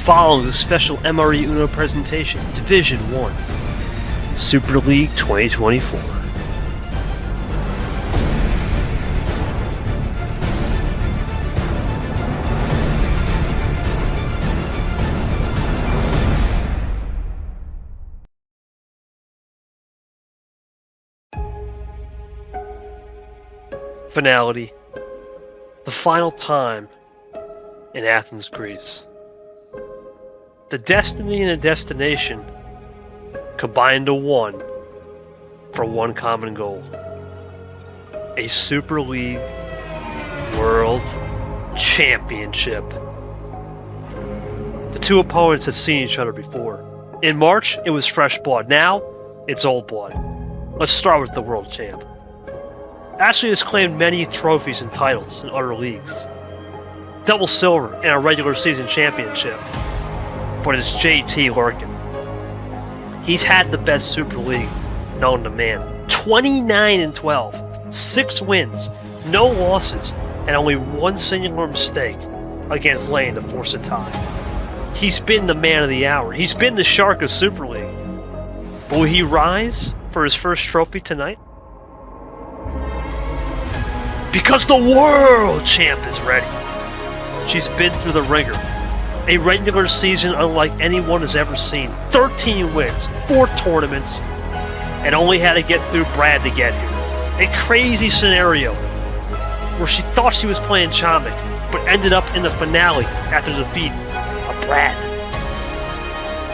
following is a special MRE Uno presentation, Division 1, Super League 2024. Finality. The final time in Athens, Greece. The destiny and the destination combined to one for one common goal. A Super League World Championship. The two opponents have seen each other before. In March, it was fresh blood. Now, it's old blood. Let's start with the world champ. Ashley has claimed many trophies and titles in other leagues. Double silver and a regular season championship. But it's JT lurking. He's had the best Super League known to man. 29-12, 6 wins, no losses, and only one singular mistake against Lane to force a tie. He's been the man of the hour. He's been the shark of Super League. Will he rise for his first trophy tonight? Because the world champ is ready. She's been through the ringer. A regular season unlike anyone has ever seen. 13 wins, 4 tournaments, and only had to get through Brad to get here. A crazy scenario where she thought she was playing Chomik, but ended up in the finale after defeat of Brad.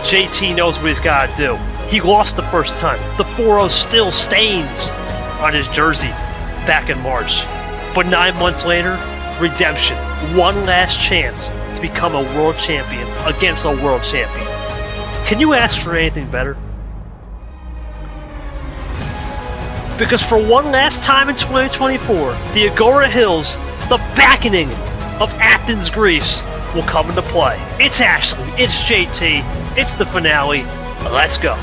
JT knows what he's got to do. He lost the first time. The 4-0 still stains on his jersey back in March. But 9 months later, redemption. One last chance to become a world champion against a world champion. Can you ask for anything better? Because for one last time in 2024, the Agora Hills, the beckoning of Athens, Greece, will come into play. It's Ashley, it's JT, it's the finale. Let's go.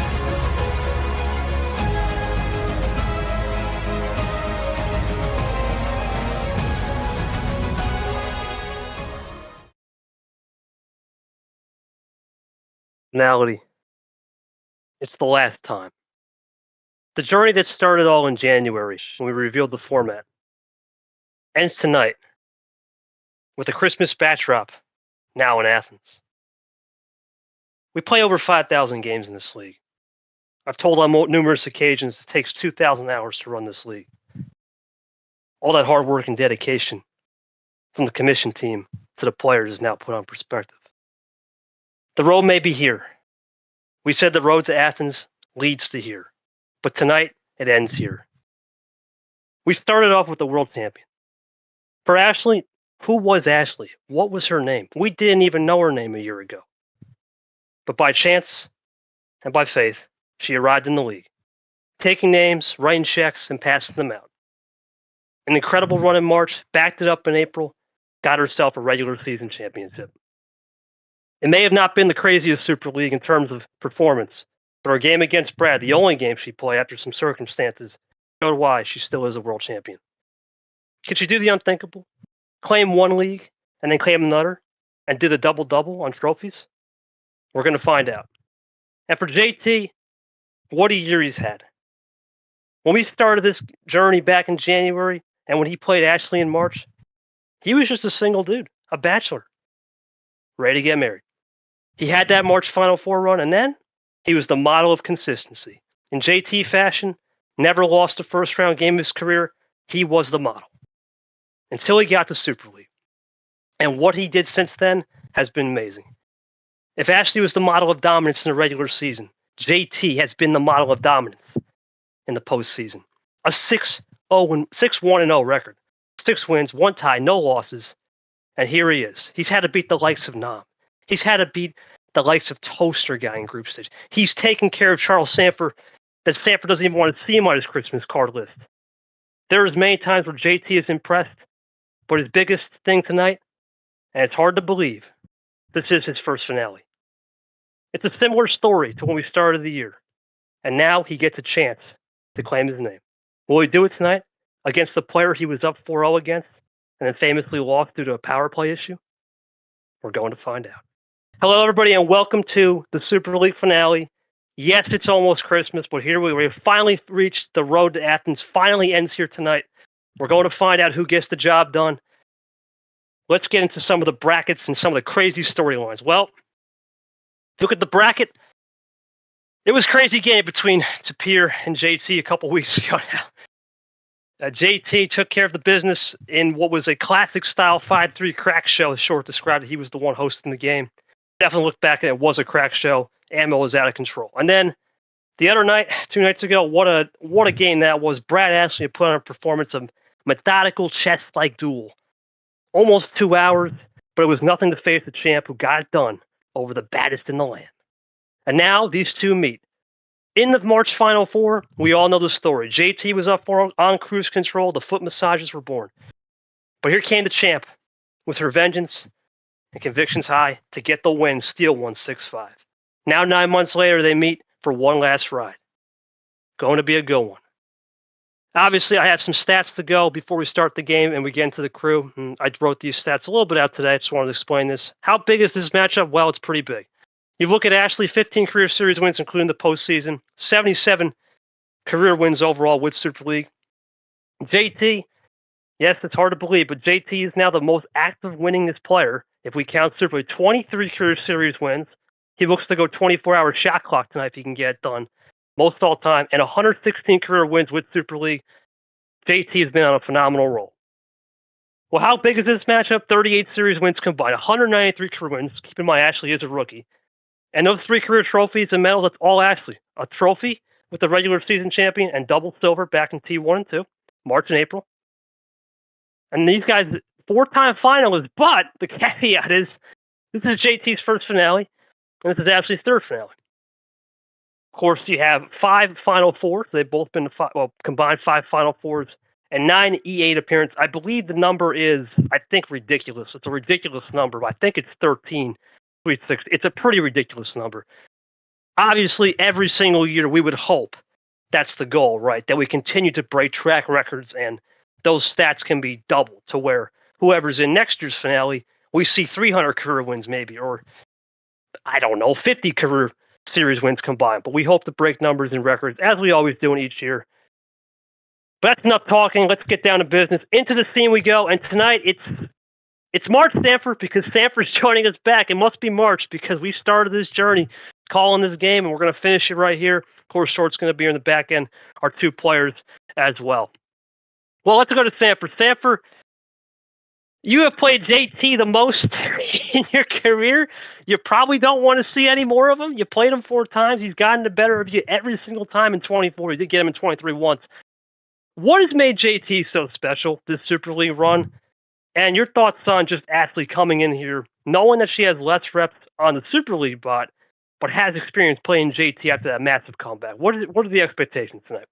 Finality. It's the last time. The journey that started all in January when we revealed the format ends tonight with a Christmas backdrop now in Athens. We play over 5,000 games in this league. I've told on numerous occasions it takes 2,000 hours to run this league. All that hard work and dedication from the commission team to the players is now put on perspective. The road may be here. We said the road to Athens leads to here. But tonight, it ends here. We started off with the world champion. For Ashley, who was Ashley? What was her name? We didn't even know her name a year ago. But by chance and by faith, she arrived in the league, taking names, writing checks, and passing them out. An incredible run in March, backed it up in April, got herself a regular season championship. It may have not been the craziest Super League in terms of performance, but her game against Brad, the only game she played after some circumstances, showed why she still is a world champion. Can she do the unthinkable? Claim one league and then claim another and do the double-double on trophies? We're going to find out. And for JT, what a year he's had. When we started this journey back in January and when he played Ashley in March, he was just a single dude, a bachelor, ready to get married. He had that March Final Four run, and then he was the model of consistency. In JT fashion, never lost a first-round game of his career. He was the model until he got to Super League. And what he did since then has been amazing. If Ashley was the model of dominance in the regular season, JT has been the model of dominance in the postseason. A 6-1-0 record. 6 wins, 1 tie, no losses. And here he is. He's had to beat the likes of Nam. He's had to beat the likes of Toaster Guy in group stage. He's taken care of Charles Sanford that Sanford doesn't even want to see him on his Christmas card list. There is many times where JT is impressed, but his biggest thing tonight, and it's hard to believe, this is his first finale. It's a similar story to when we started the year, and now he gets a chance to claim his name. Will he do it tonight against the player he was up 4-0 against and then famously lost due to a power play issue? We're going to find out. Hello, everybody, and welcome to the Super League finale. Yes, it's almost Christmas, but here we've finally reached the road to Athens. Finally ends here tonight. We're going to find out who gets the job done. Let's get into some of the brackets and some of the crazy storylines. Well, look at the bracket. It was a crazy game between Tapir and JT a couple weeks ago now. JT took care of the business in what was a classic style 5-3 crack show, as Short described it. He was the one hosting the game. Definitely look back and it was a crack show. Ammo was out of control. And then the other night, 2 nights ago, what a game that was. Brad Ashley put on a performance of methodical chess-like duel. Almost 2 hours, but it was nothing to face the champ who got it done over the baddest in the land. And now these two meet. In the March Final Four, we all know the story. JT was up on cruise control. The foot massages were born. But here came the champ with her vengeance and convictions high to get the win, steal 1-6-5. Now 9 months later, they meet for one last ride. Going to be a good one. Obviously, I had some stats to go before we start the game and we get into the crew. And I wrote these stats a little bit out today. I just wanted to explain this. How big is this matchup? Well, it's pretty big. You look at Ashley, 15 career series wins, including the postseason, 77 career wins overall with Super League. JT, yes, it's hard to believe, but JT is now the most active winningest player. If we count Super League, 23 career series wins. He looks to go 24-hour shot clock tonight if he can get it done. Most all time, and 116 career wins with Super League. JT has been on a phenomenal roll. Well, how big is this matchup? 38 series wins combined, 193 career wins. Keep in mind, Ashley is a rookie. And those 3 career trophies and medals, that's all Ashley. A trophy with the regular season champion and double silver back in T1 and 2, March and April. And these guys, 4-time finalists, but the caveat is this is JT's first finale, and this is Ashley's third finale. Of course, you have 5 Final Fours. They've both been combined 5 Final Fours and 9 E8 appearances. I believe the number is, I think, ridiculous. It's a ridiculous number, but I think it's 13. Sweet 6. It's a pretty ridiculous number. Obviously, every single year we would hope that's the goal, right? That we continue to break track records and those stats can be doubled to where whoever's in next year's finale, we see 300 career wins maybe, or I don't know, 50 career series wins combined. But we hope to break numbers and records as we always do in each year. But that's enough talking. Let's get down to business. Into the scene we go. And tonight it's March Sanford because Sanford's joining us back. It must be March because we started this journey calling this game and we're going to finish it right here. Of course, Short's going to be in the back end, our 2 players as well. Well, let's go to Sanford. Sanford, you have played JT the most in your career. You probably don't want to see any more of him. You played him 4 times. He's gotten the better of you every single time in 24. You did get him in 23 once. What has made JT so special, this Super League run? And your thoughts on just Ashley coming in here, knowing that she has less reps on the Super League but has experience playing JT after that massive comeback. What are the expectations tonight?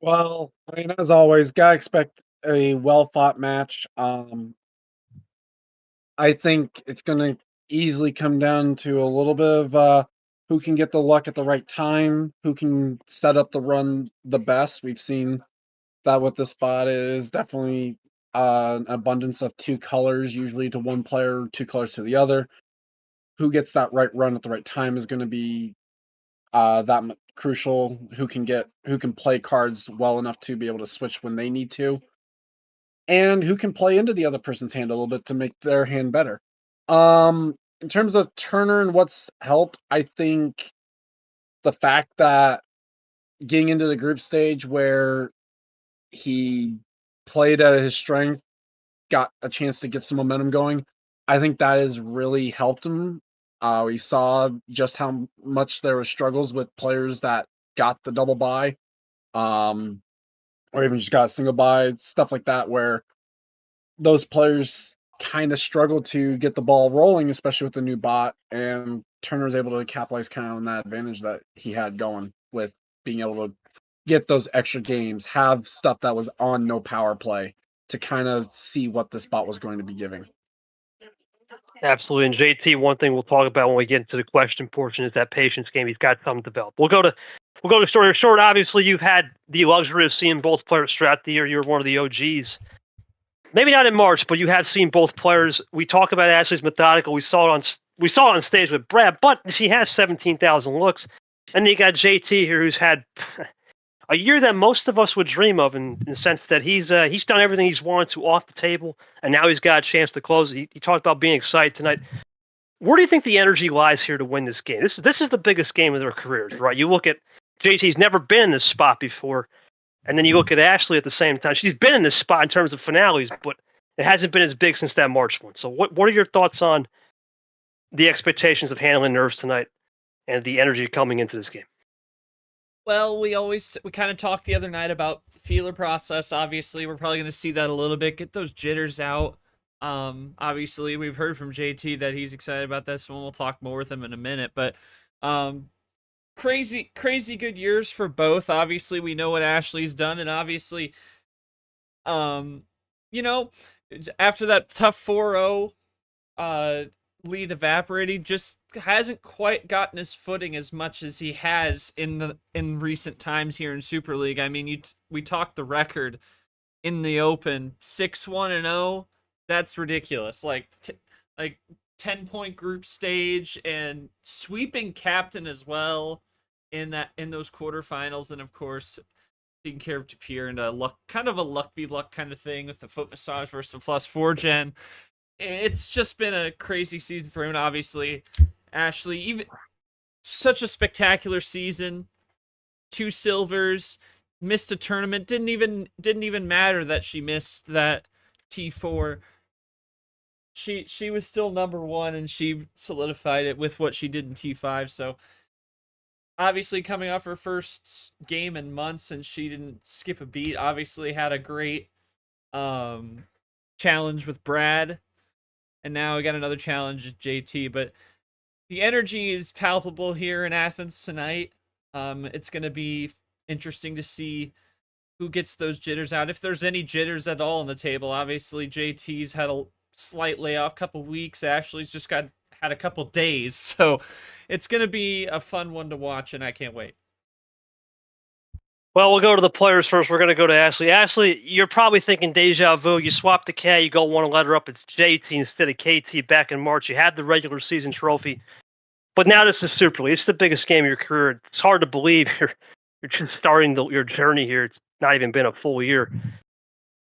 Well, I mean, as always, gotta expect a well-fought match. I think it's gonna easily come down to a little bit of who can get the luck at the right time, who can set up the run the best. We've seen that what this spot is definitely an abundance of 2 colors, usually to one player, 2 colors to the other. Who gets that right run at the right time is going to be crucial. Who can play cards well enough to be able to switch when they need to, and who can play into the other person's hand a little bit to make their hand better. In terms of Turner and what's helped, I think the fact that getting into the group stage where he played at his strength, got a chance to get some momentum going, I think that has really helped him. We saw just how much there were struggles with players that got the double bye, or even just got a single bye, stuff like that, where those players kind of struggled to get the ball rolling, especially with the new bot, and Turner's able to capitalize kind of on that advantage that he had going with being able to get those extra games, have stuff that was on no power play to kind of see what this bot was going to be giving. Absolutely. And JT, one thing we'll talk about when we get into the question portion is that patience game. He's got something developed. We'll go to Short. Short, obviously, you've had the luxury of seeing both players throughout the year. You're one of the OGs. maybe not in March, but you have seen both players. We talk about Ashley's methodical. We saw it on stage with Brad, but she has 17,000 looks, and then you got JT here, who's had a year that most of us would dream of, in the sense that he's done everything he's wanted to off the table, and now he's got a chance to close it. He talked about being excited tonight. Where do you think the energy lies here to win this game? This is the biggest game of their careers, right? You look at JT's never been in this spot before, and then you look at Ashley at the same time. She's been in this spot in terms of finales, but it hasn't been as big since that March one. So what are your thoughts on the expectations of handling nerves tonight and the energy coming into this game? Well, we kind of talked the other night about feeler process. Obviously, we're probably going to see that a little bit. Get those jitters out. Obviously, we've heard from JT that he's excited about this one. We'll talk more with him in a minute. But crazy good years for both. Obviously, we know what Ashley's done, and obviously, you know, after that tough 4-0 lead evaporating, just hasn't quite gotten his footing as much as he has in recent times here in Super League. I mean, we talked the record in the Open, 6-1-0. That's ridiculous. Like 10-point group stage and sweeping captain as well in those quarterfinals, and of course taking care of Tapir and a luck kind of thing with the foot massage versus the +4 gen. It's just been a crazy season for him. And obviously, Ashley, even such a spectacular season, 2 silvers, missed a tournament. Didn't even matter that she missed that T4. She was still number 1, and she solidified it with what she did in T5. So obviously, coming off her first game in months, and she didn't skip a beat. Obviously, had a great challenge with Brad. And now we got another challenge at JT, but the energy is palpable here in Athens tonight. It's going to be interesting to see who gets those jitters out, if there's any jitters at all on the table. Obviously, JT's had a slight layoff, couple weeks. Ashley's just had a couple days, so it's going to be a fun one to watch, and I can't wait. Well, we'll go to the players first. We're going to go to Ashley. Ashley, you're probably thinking deja vu. You swapped the K, you go one letter up. It's JT instead of KT back in March. You had the regular season trophy. But now this is Super League. It's the biggest game of your career. It's hard to believe you're just starting your journey here. It's not even been a full year.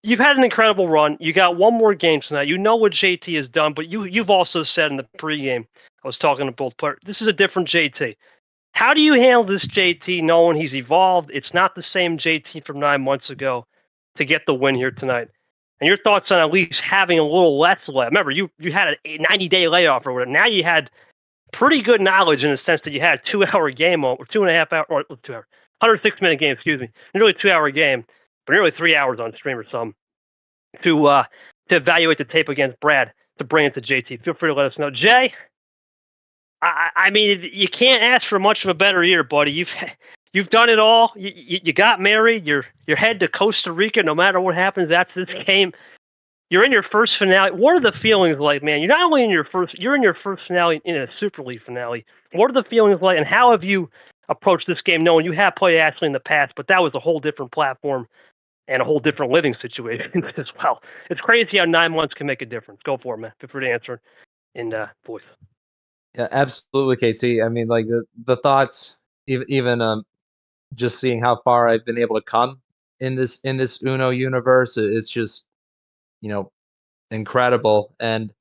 You've had an incredible run. You got one more game tonight. You know what JT has done, but you've also said in the pregame, I was talking to both players, this is a different JT. How do you handle this JT knowing he's evolved? It's not the same JT from 9 months ago to get the win here tonight. And your thoughts on at least having a little less layoff. Remember, you had a 90-day layoff or whatever. Now you had pretty good knowledge in the sense that you had a 2-hour game, or 2.5 hour, or 2 hour, 106-minute game, excuse me. Nearly 2-hour game, but nearly 3 hours on stream or something to evaluate the tape against Brad to bring it to JT. Feel free to let us know. Jay, I mean, you can't ask for much of a better year, buddy. You've done it all. You got married. You're headed to Costa Rica. No matter what happens after this game, you're in your first finale. What are the feelings like, man? You're not only in your first finale in a Super League finale. What are the feelings like, and how have you approached this game, knowing you have played Ashley in the past, but that was a whole different platform and a whole different living situation as well. It's crazy how 9 months can make a difference. Go for it, man. Feel free to answer in voice. Yeah, absolutely, Casey. I mean, like the thoughts, even just seeing how far I've been able to come in this Uno universe, it's just, incredible. And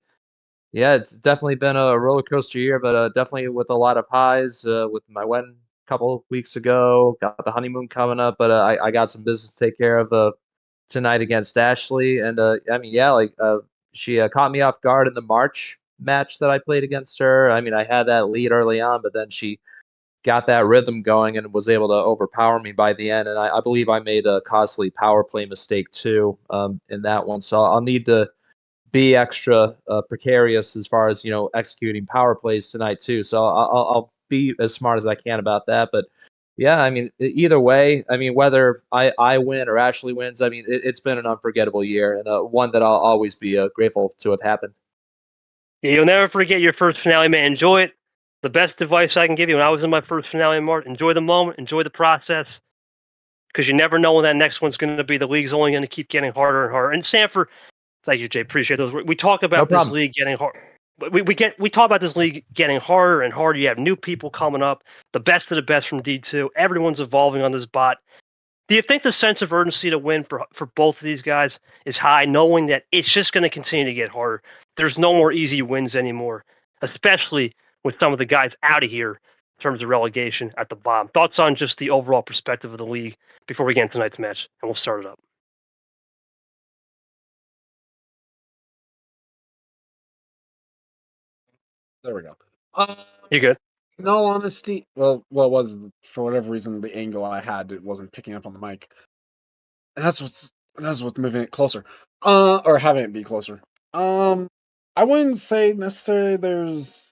yeah, it's definitely been a roller coaster year, but definitely with a lot of highs. With my wedding a couple weeks ago, got the honeymoon coming up, but I got some business to take care of tonight against Ashley, and I mean, yeah, she caught me off guard in the March match that I played against her. I mean, I had that lead early on, but then she got that rhythm going and was able to overpower me by the end. And I believe I made a costly power play mistake too in that one. So I'll need to be extra precarious as far as executing power plays tonight too. So I'll be as smart as I can about that. But yeah, I mean, either way, I mean, whether I win or Ashley wins, I mean, it's been an unforgettable year, and one that I'll always be grateful to have happened. Yeah, you'll never forget your first finale, man. Enjoy it. The best advice I can give you when I was in my first finale in March, enjoy the moment, enjoy the process, because you never know when that next one's going to be. The league's only going to keep getting harder and harder. And Sanford, Thank you, Jay. Appreciate those. We talk No about this problem. league getting hard. We talk about this league getting harder and harder. You have new people coming up, the best of the best from D2. Everyone's evolving on this bot. Do you think the sense of urgency to win for both of these guys is high, knowing that it's just going to continue to get harder? There's no more easy wins anymore, especially with some of the guys out of here in terms of relegation at the bottom. Thoughts on just the overall perspective of the league before we get into tonight's match, and we'll start it up. There we go. You good? In all honesty, well, it was for whatever reason the angle I had it wasn't picking up on the mic. And that's what's moving it closer. Or having it be closer. I wouldn't say necessarily there's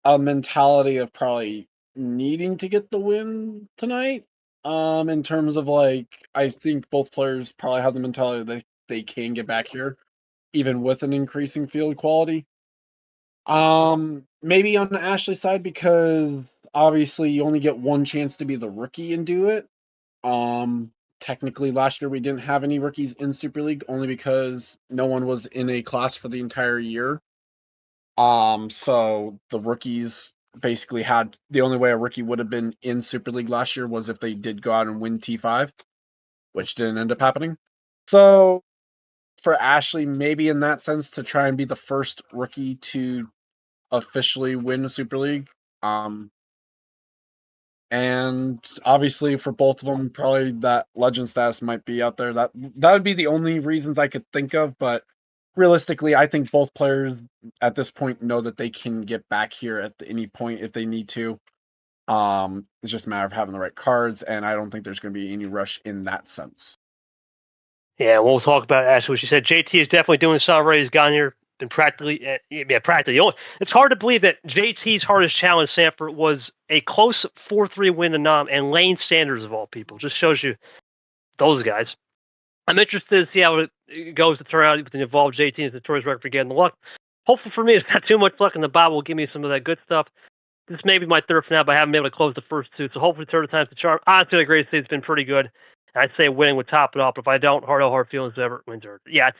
a mentality of probably needing to get the win tonight. In terms of like, I think both players probably have the mentality that they can get back here, even with an increasing field quality. Maybe on the Ashley side, because obviously you only get one chance to be the rookie and do it. Technically last year we didn't have any rookies in Super League only because no one was in a class for the entire year. So the rookies basically had the only way a rookie would have been in Super League last year was if they did go out and win T5, which didn't end up happening. So for Ashley, maybe in that sense, to try and be the first rookie to officially win a Super League. And obviously for both of them, probably that legend status might be out there. That would be the only reasons I could think of, but realistically, I think both players at this point know that they can get back here at any point if they need to. It's just a matter of having the right cards, and I don't think there's going to be any rush in that sense. Yeah, we'll talk about Ashley. What she said. JT is definitely doing something right. He's gone here, been practically. It's hard to believe that JT's hardest challenge, Sanford, was a close 4-3 win to Nam and Lane Sanders of all people. Just shows you those guys. I'm interested to see how it goes to turn out with the involved JT and the Torres record for getting the luck. Hopefully for me, it's not too much luck in the bottle. Will give me some of that good stuff. This may be my third for now, but I haven't been able to close the first two. So hopefully third time's the charm. Honestly, the great state's been pretty good. I'd say winning would top it off. But if I don't, hard feelings ever wins. Yeah,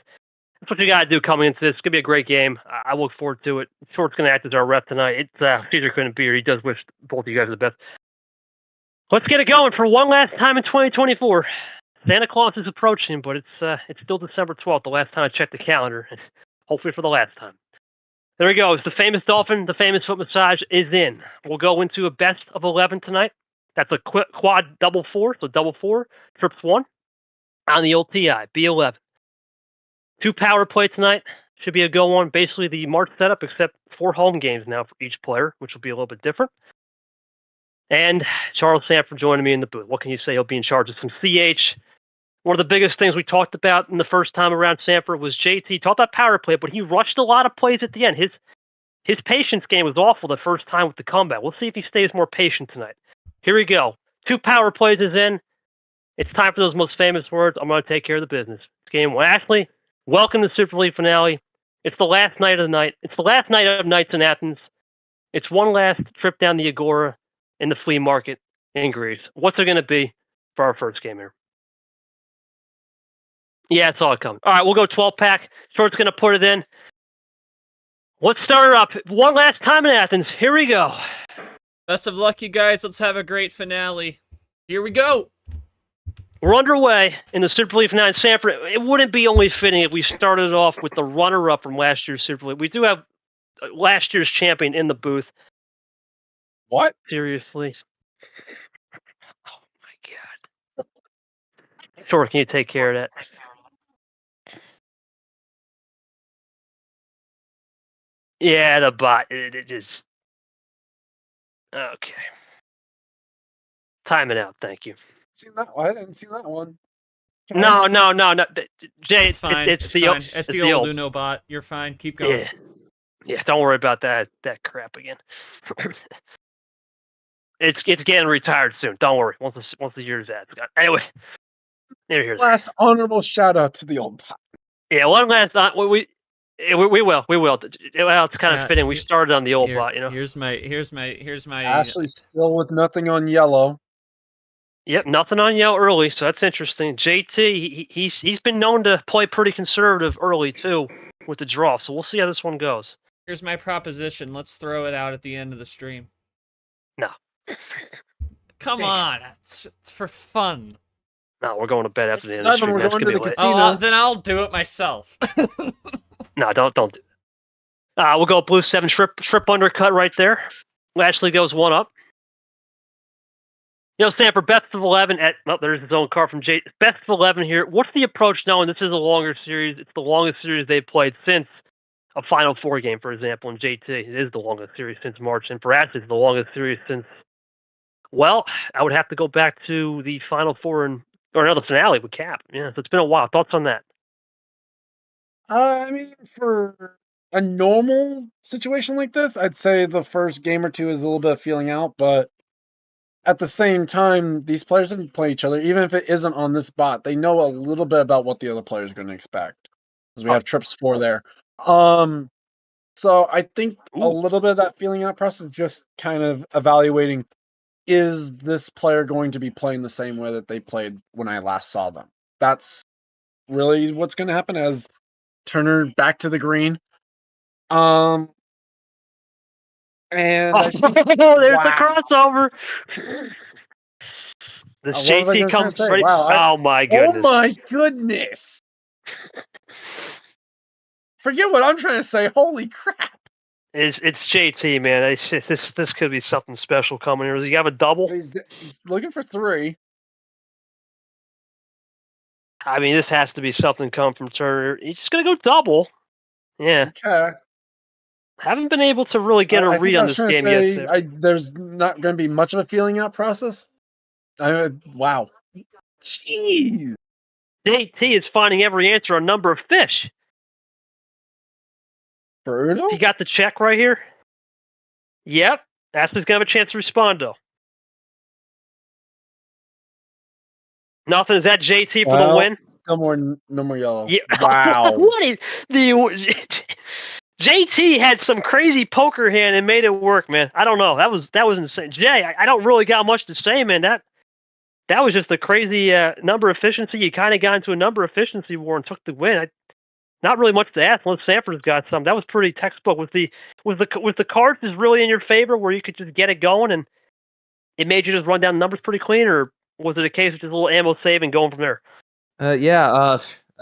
that's what you got to do coming into this. It's going to be a great game. I look forward to it. Short's going to act as our ref tonight. Caesar couldn't be here. He does wish both of you guys the best. Let's get it going for one last time in 2024. Santa Claus is approaching, but it's still December 12th, the last time I checked the calendar. Hopefully for the last time. There he goes. The famous dolphin, the famous foot massage is in. We'll go into a best of 11 tonight. That's a quad double four, so double four, trips one on the old TI, B11. 2 power play tonight. Should be a go on. Basically the March setup, except 4 home games now for each player, which will be a little bit different. And Charles Sanford joining me in the booth. What can you say? He'll be in charge of some CH. One of the biggest things we talked about in the first time around Sanford was JT. Talked about power play, but he rushed a lot of plays at the end. His patience game was awful the first time with the comeback. We'll see if he stays more patient tonight. Here we go. 2 power plays is in. It's time for those most famous words. I'm going to take care of the business. It's game 1. Ashley, welcome to the Super League finale. It's the last night of the night. It's the last night of nights in Athens. It's one last trip down the Agora in the flea market in Greece. What's it going to be for our first game here? Yeah, it's all coming. All right, we'll go 12-pack. Short's going to put it in. Let's start her up. One last time in Athens. Here we go. Best of luck, you guys. Let's have a great finale. Here we go. We're underway in the Super League finale. Sanford, it wouldn't be only fitting if we started off with the runner-up from last year's Super League. We do have last year's champion in the booth. What? Seriously? Oh, my God. Sure, can you take care of that? Yeah, the bot. It just... Okay. Time it out, thank you. Seen that one? I didn't see that one. No. Jay, It's fine. It's fine. It's the old Uno bot. You're fine. Keep going. Yeah. Don't worry about that crap again. It's getting retired soon. Don't worry. Once the year's out. Anyway, here's last honorable shout out to the old bot. Yeah, one last. We will. Well, it's kind of fitting. We started on the old bot, you know. Here's my. Ashley's still with nothing on yellow. Yep, nothing on Yell early, so that's interesting. JT, he's been known to play pretty conservative early too with the draw, so we'll see how this one goes. Here's my proposition. Let's throw it out at the end of the stream. No. Come on, it's for fun. No, we're going to bed after the end of the Simon, stream. we're That's going gonna to be the late. casino. Then I'll do it myself. No, don't do that. We'll go blue 7 strip undercut right there. Lashley goes 1 up. Stanford, best of 11 at. Oh, there's his own card from Jay. Best of 11 here. What's the approach knowing this is a longer series? It's the longest series they've played since a Final Four game, for example, in JT. It is the longest series since March, and perhaps it's the longest series since. Well, I would have to go back to the Final Four or another finale with Cap. Yeah, so it's been a while. Thoughts on that? I mean, for a normal situation like this, I'd say the first game or two is a little bit of feeling out, but at the same time, these players have played each other. Even if it isn't on this bot, they know a little bit about what the other players are going to expect. Because we have trips 4 there. So I think a little bit of that feeling out process, just kind of evaluating, is this player going to be playing the same way that they played when I last saw them? That's really what's going to happen as Turner back to the green. And I think, there's the crossover. The what was I JT gonna comes say? ready. Wow, Oh my goodness. Oh my goodness! Forget what I'm trying to say. Holy crap! It's JT, man. This could be something special coming here. Does he have a double? He's looking for 3. I mean, this has to be something coming from Turner. He's just gonna go double. Yeah. Okay. Haven't been able to really get a I read think I on was this trying to game say yet. there's not going to be much of a feeling out process. Wow. Jeez. JT is finding every answer on number of fish. Brutal? You got the check right here? Yep. Aspen's gonna have a chance to respond though. Nothing. Is that JT for the win? Still no more yellow. Yeah. Wow. What is the JT had some crazy poker hand and made it work, man. I don't know. That was insane. Jay, I don't really got much to say, man. That was just a crazy number efficiency. You kind of got into a number efficiency war and took the win. Not really much to ask unless Sanford's got some. That was pretty textbook. Was the cards just really in your favor where you could just get it going and it made you just run down the numbers pretty clean, or was it a case of just a little ammo save and going from there? I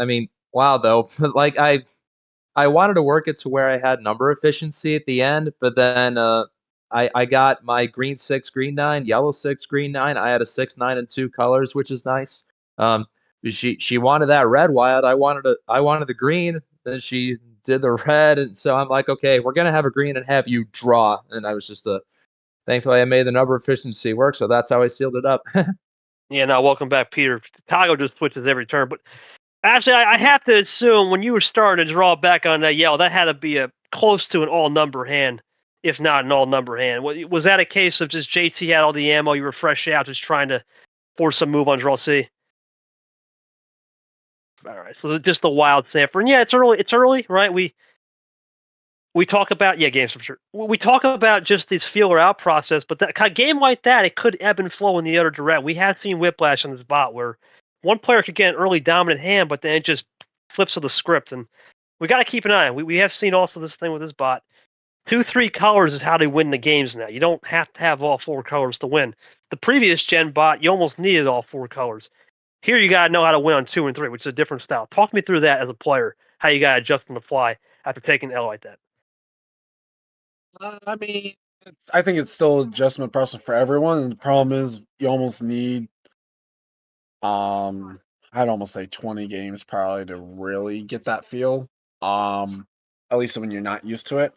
mean, wow, though. Like, I wanted to work it to where I had number efficiency at the end, but then I got my green 6, green 9, yellow 6, green 9. I had a 6, 9, and 2 colors, which is nice. She wanted that red wild. I wanted the green. Then she did the red, and so I'm like, okay, we're gonna have a green and have you draw. And I was just thankfully I made the number efficiency work, so that's how I sealed it up. Yeah, no, welcome back, Peter. Tago just switches every turn, but actually, I have to assume when you were starting to draw back on that yellow, that had to be a close to an all-number hand, if not an all-number hand. Was that a case of just JT had all the ammo, you were fresh out, just trying to force some move on draw C? All right, so just the wild Sanford. And yeah, it's early, right? We talk about games for sure. We talk about just this feeler out process, but that kind of game like that, it could ebb and flow in the other direction. We have seen whiplash on this bot where one player could get an early dominant hand, but then it just flips to the script, and we got to keep an eye on. We have seen also this thing with this bot. 2-3 colors is how they win the games now. You don't have to have all 4 colors to win. The previous gen bot, you almost needed all 4 colors. Here you got to know how to win on 2 and 3, which is a different style. Talk me through that as a player, how you got to adjust on the fly after taking an L like that. I mean, I think it's still an adjustment process for everyone. And the problem is you almost need, I'd almost say 20 games probably to really get that feel. At least when you're not used to it.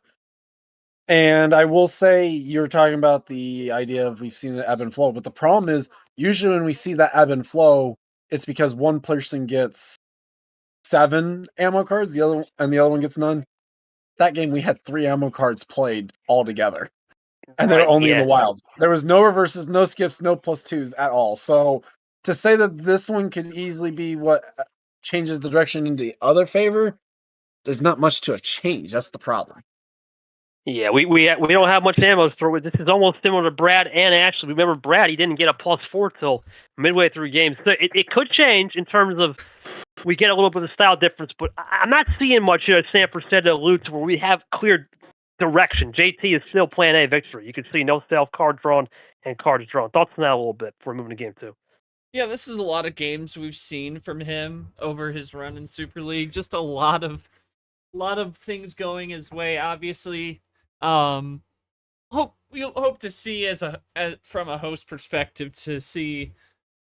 And I will say you're talking about the idea of we've seen the ebb and flow, but the problem is usually when we see that ebb and flow, it's because one person gets 7 ammo cards, the other one gets none. That game we had 3 ammo cards played all together. And they were only in the wilds. There was no reverses, no skips, no +2s at all. So to say that this one could easily be what changes the direction in the other favor, there's not much to a change. That's the problem. Yeah, we don't have much ammo to throw with. This is almost similar to Brad and Ashley. Remember, Brad, he didn't get a +4 till midway through games. So it could change in terms of we get a little bit of style difference, but I'm not seeing much, as Sanford said, to allude to where we have clear direction. JT is still plan A victory. You can see no self card drawn and cards drawn. Thoughts on that a little bit before moving to game 2. Yeah, this is a lot of games we've seen from him over his run in Super League. Just a lot of things going his way. Obviously, we'll hope to see as from a host perspective to see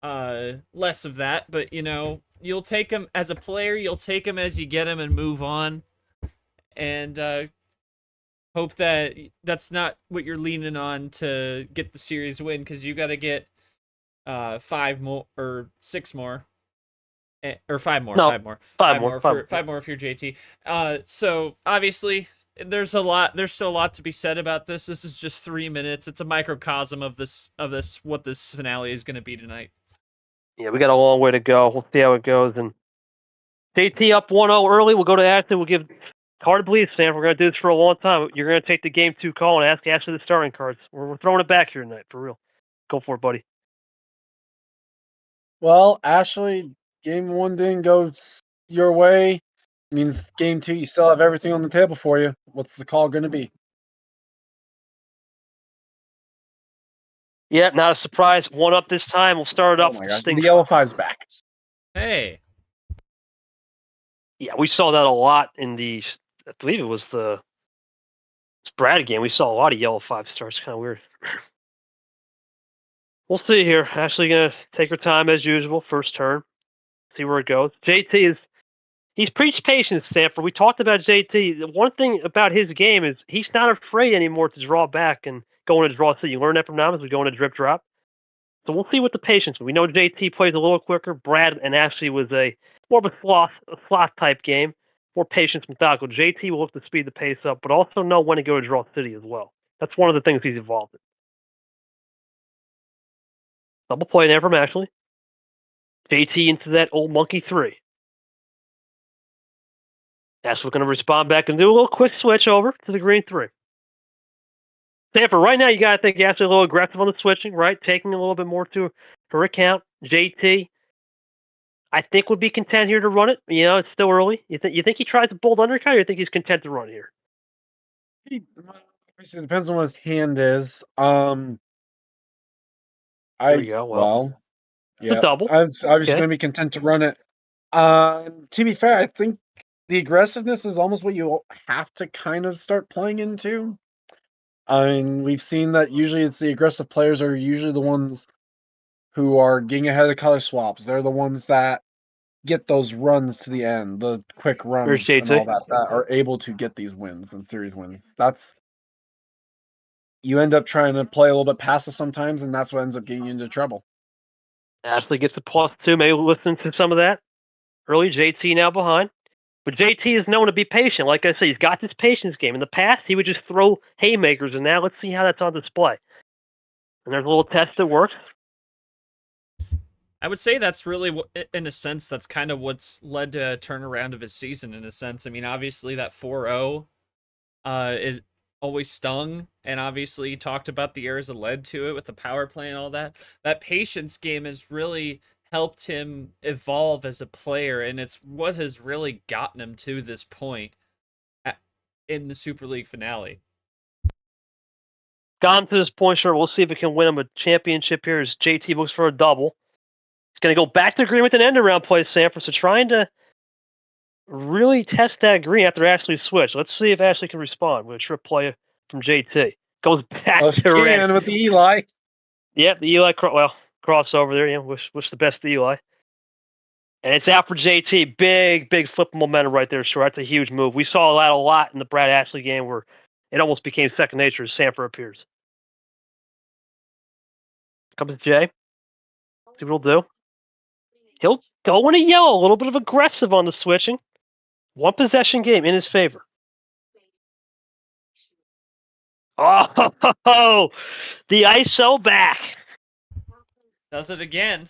less of that. But you'll take him as a player. You'll take him as you get him and move on, and hope that that's not what you're leaning on to get the series win, because you got to get 5 more or 6 more. Or 5 more. No, 5 more. 5 more. 5 more if you're JT. So obviously there's still a lot to be said about this. This is just 3 minutes. It's a microcosm of what this finale is going to be tonight. Yeah, we got a long way to go. We'll see how it goes. And JT up 1-0 early. We'll go to Ashley. We'll give hard to believe, Sam. We're going to do this for a long time. You're going to take the game 2 call and ask Ashley the starting cards. We're throwing it back here tonight, for real. Go for it, buddy. Well, Ashley, game 1 didn't go your way. Means game 2, you still have everything on the table for you. What's the call going to be? Yeah, not a surprise. 1 up this time. We'll start it off. Oh my gosh, the yellow 5's back. Hey. Yeah, we saw that a lot in the, I believe it was the Brad game. We saw a lot of yellow 5 stars. Kind of weird. We'll see here. Ashley going to take her time as usual. First turn. See where it goes. JT he's preached patience, Stanford. We talked about JT. The one thing about his game is he's not afraid anymore to draw back and go into draw city. You learn that from now as we go into drip drop. So we'll see what the patience. We know JT plays a little quicker. Brad and Ashley was more of a sloth type game. More patience, methodical. JT will look to speed the pace up, but also know when to go to draw city as well. That's one of the things he's evolved in. Double play there from Ashley. JT into that old monkey 3. Ashley's going to respond back and do a little quick switch over to the green 3. Stanford, right now you got to think Ashley a little aggressive on the switching, right? Taking a little bit more to her account. JT, I think would be content here to run it. It's still early. You think he tries a bold undercut, or you think he's content to run here? It depends on what his hand is. There we go. Well, yeah, double. I was going to be content to run it. To be fair, I think the aggressiveness is almost what you have to kind of start playing into. I mean, we've seen that usually it's the aggressive players are usually the ones who are getting ahead of color swaps. They're the ones that get those runs to the end, the quick runs and all that are able to get these wins and series wins. You end up trying to play a little bit passive sometimes, and that's what ends up getting you into trouble. Ashley gets a +2. Maybe listen to some of that. Early JT now behind. But JT is known to be patient. Like I said, he's got this patience game. In the past, he would just throw haymakers, and now let's see how that's on display. And there's a little test that works. I would say that's really, in a sense, that's kind of what's led to a turnaround of his season, in a sense. I mean, obviously that 4-0 is always stung, and obviously talked about the errors that led to it with the power play and all that. That patience game has really helped him evolve as a player, and it's what has really gotten him to this point in the Super League finale. Gotten to this point, sure. We'll see if it can win him a championship here as JT looks for a double. He's going to go back to green with an end-around play, Sanford. So trying to really test that green after Ashley switch. Let's see if Ashley can respond with a trip play from JT. Goes back to red. With the Eli. Yep, the Eli crossover there. Yeah, wish the best to Eli. And it's out for JT. Big flip of momentum right there, sure. That's a huge move. We saw that a lot in the Brad Ashley game where it almost became second nature as Sanford appears. Comes Jay. See what he'll do. He'll go in a yellow, a little bit of aggressive on the switching. One possession game in his favor. Oh, the ISO back. Does it again.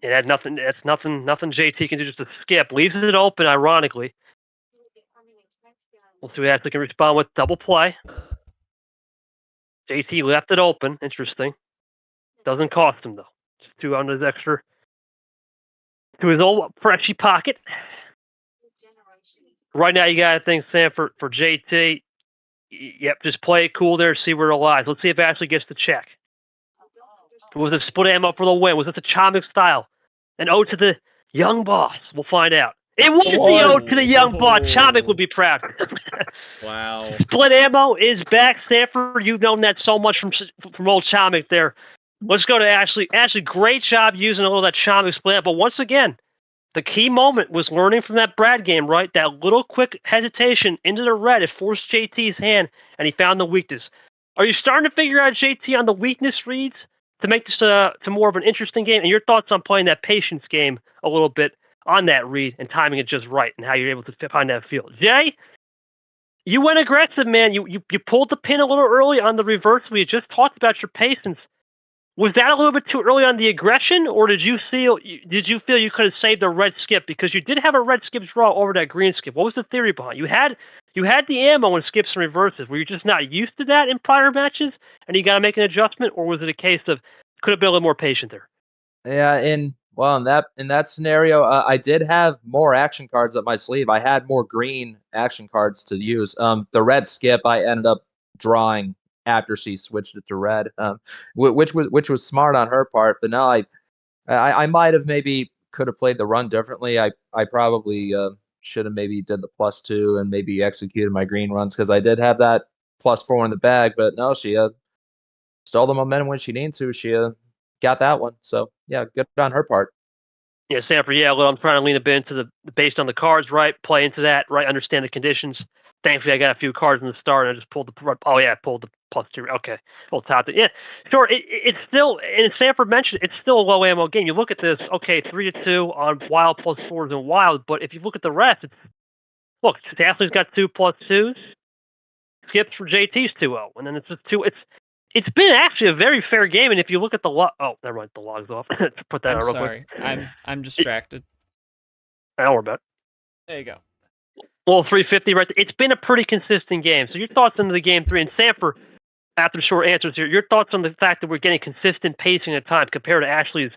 It had nothing. That's nothing JT can do just to skip. Leaves it open, ironically. We'll see what Ashley can respond with. Double play. JT left it open. Interesting. Doesn't cost him, though. Just 2 on his extra. To his old freshy pocket. Right now, you got to think, Sam, for JT. Yep, just play it cool there, see where it lies. Let's see if Ashley gets the check. Was it split ammo for the win? Was it the Chomik style? An ode to the young boss? We'll find out. It was the ode to the young boss. Chomik would be proud. Wow. Split ammo is back, Sanford. You've known that so much from old Chomik there. Let's go to Ashley. Ashley, great job using a little of that Chomik split ammo. But once again, the key moment was learning from that Brad game, right? That little quick hesitation into the red. It forced JT's hand, and he found the weakness. Are you starting to figure out, JT, on the weakness reads to make this to more of an interesting game? And your thoughts on playing that patience game a little bit on that read and timing it just right and how you're able to find that field. Jay, you went aggressive, man. You pulled the pin a little early on the reverse. We had just talked about your patience. Was that a little bit too early on the aggression, or did you feel you could have saved the red skip because you did have a red skip draw over that green skip? What was the theory behind it? You had the ammo in skips and reverses. Were you just not used to that in prior matches, and you got to make an adjustment, or was it a case of could have been a little more patient there? Yeah, in that scenario, I did have more action cards up my sleeve. I had more green action cards to use. The red skip I ended up drawing after she switched it to red, which was smart on her part. But now I might have maybe could have played the run differently. I probably should have maybe did the +2 and maybe executed my green runs because I did have that +4 in the bag. But no, she stole the momentum when she needed to. She got that one. So yeah, good on her part. Yeah, Sanford, yeah, well, I'm trying to lean a bit into the based on the cards, right? Play into that, right? Understand the conditions. Thankfully, I got a few cards in the start, and I just pulled I pulled the +2. Okay, full top. Yeah, sure. It's still, and Sanford mentioned, it's still a low ammo game. You look at this, okay, 3-2 on wild +4s and wild, but if you look at the rest, look, Ashley's got 2 +2s. Skips for JT's 2-0, and then it's just 2. It's been actually a very fair game, and if you look at the log, oh, never mind, the log's off. Put that I'm on real sorry. quick. I'm distracted. Don't worry about it. There you go. Well, 350 right there. It's been a pretty consistent game. So your thoughts into the game 3, and Sanford, after short answers here, your thoughts on the fact that we're getting consistent pacing at times compared to Ashley's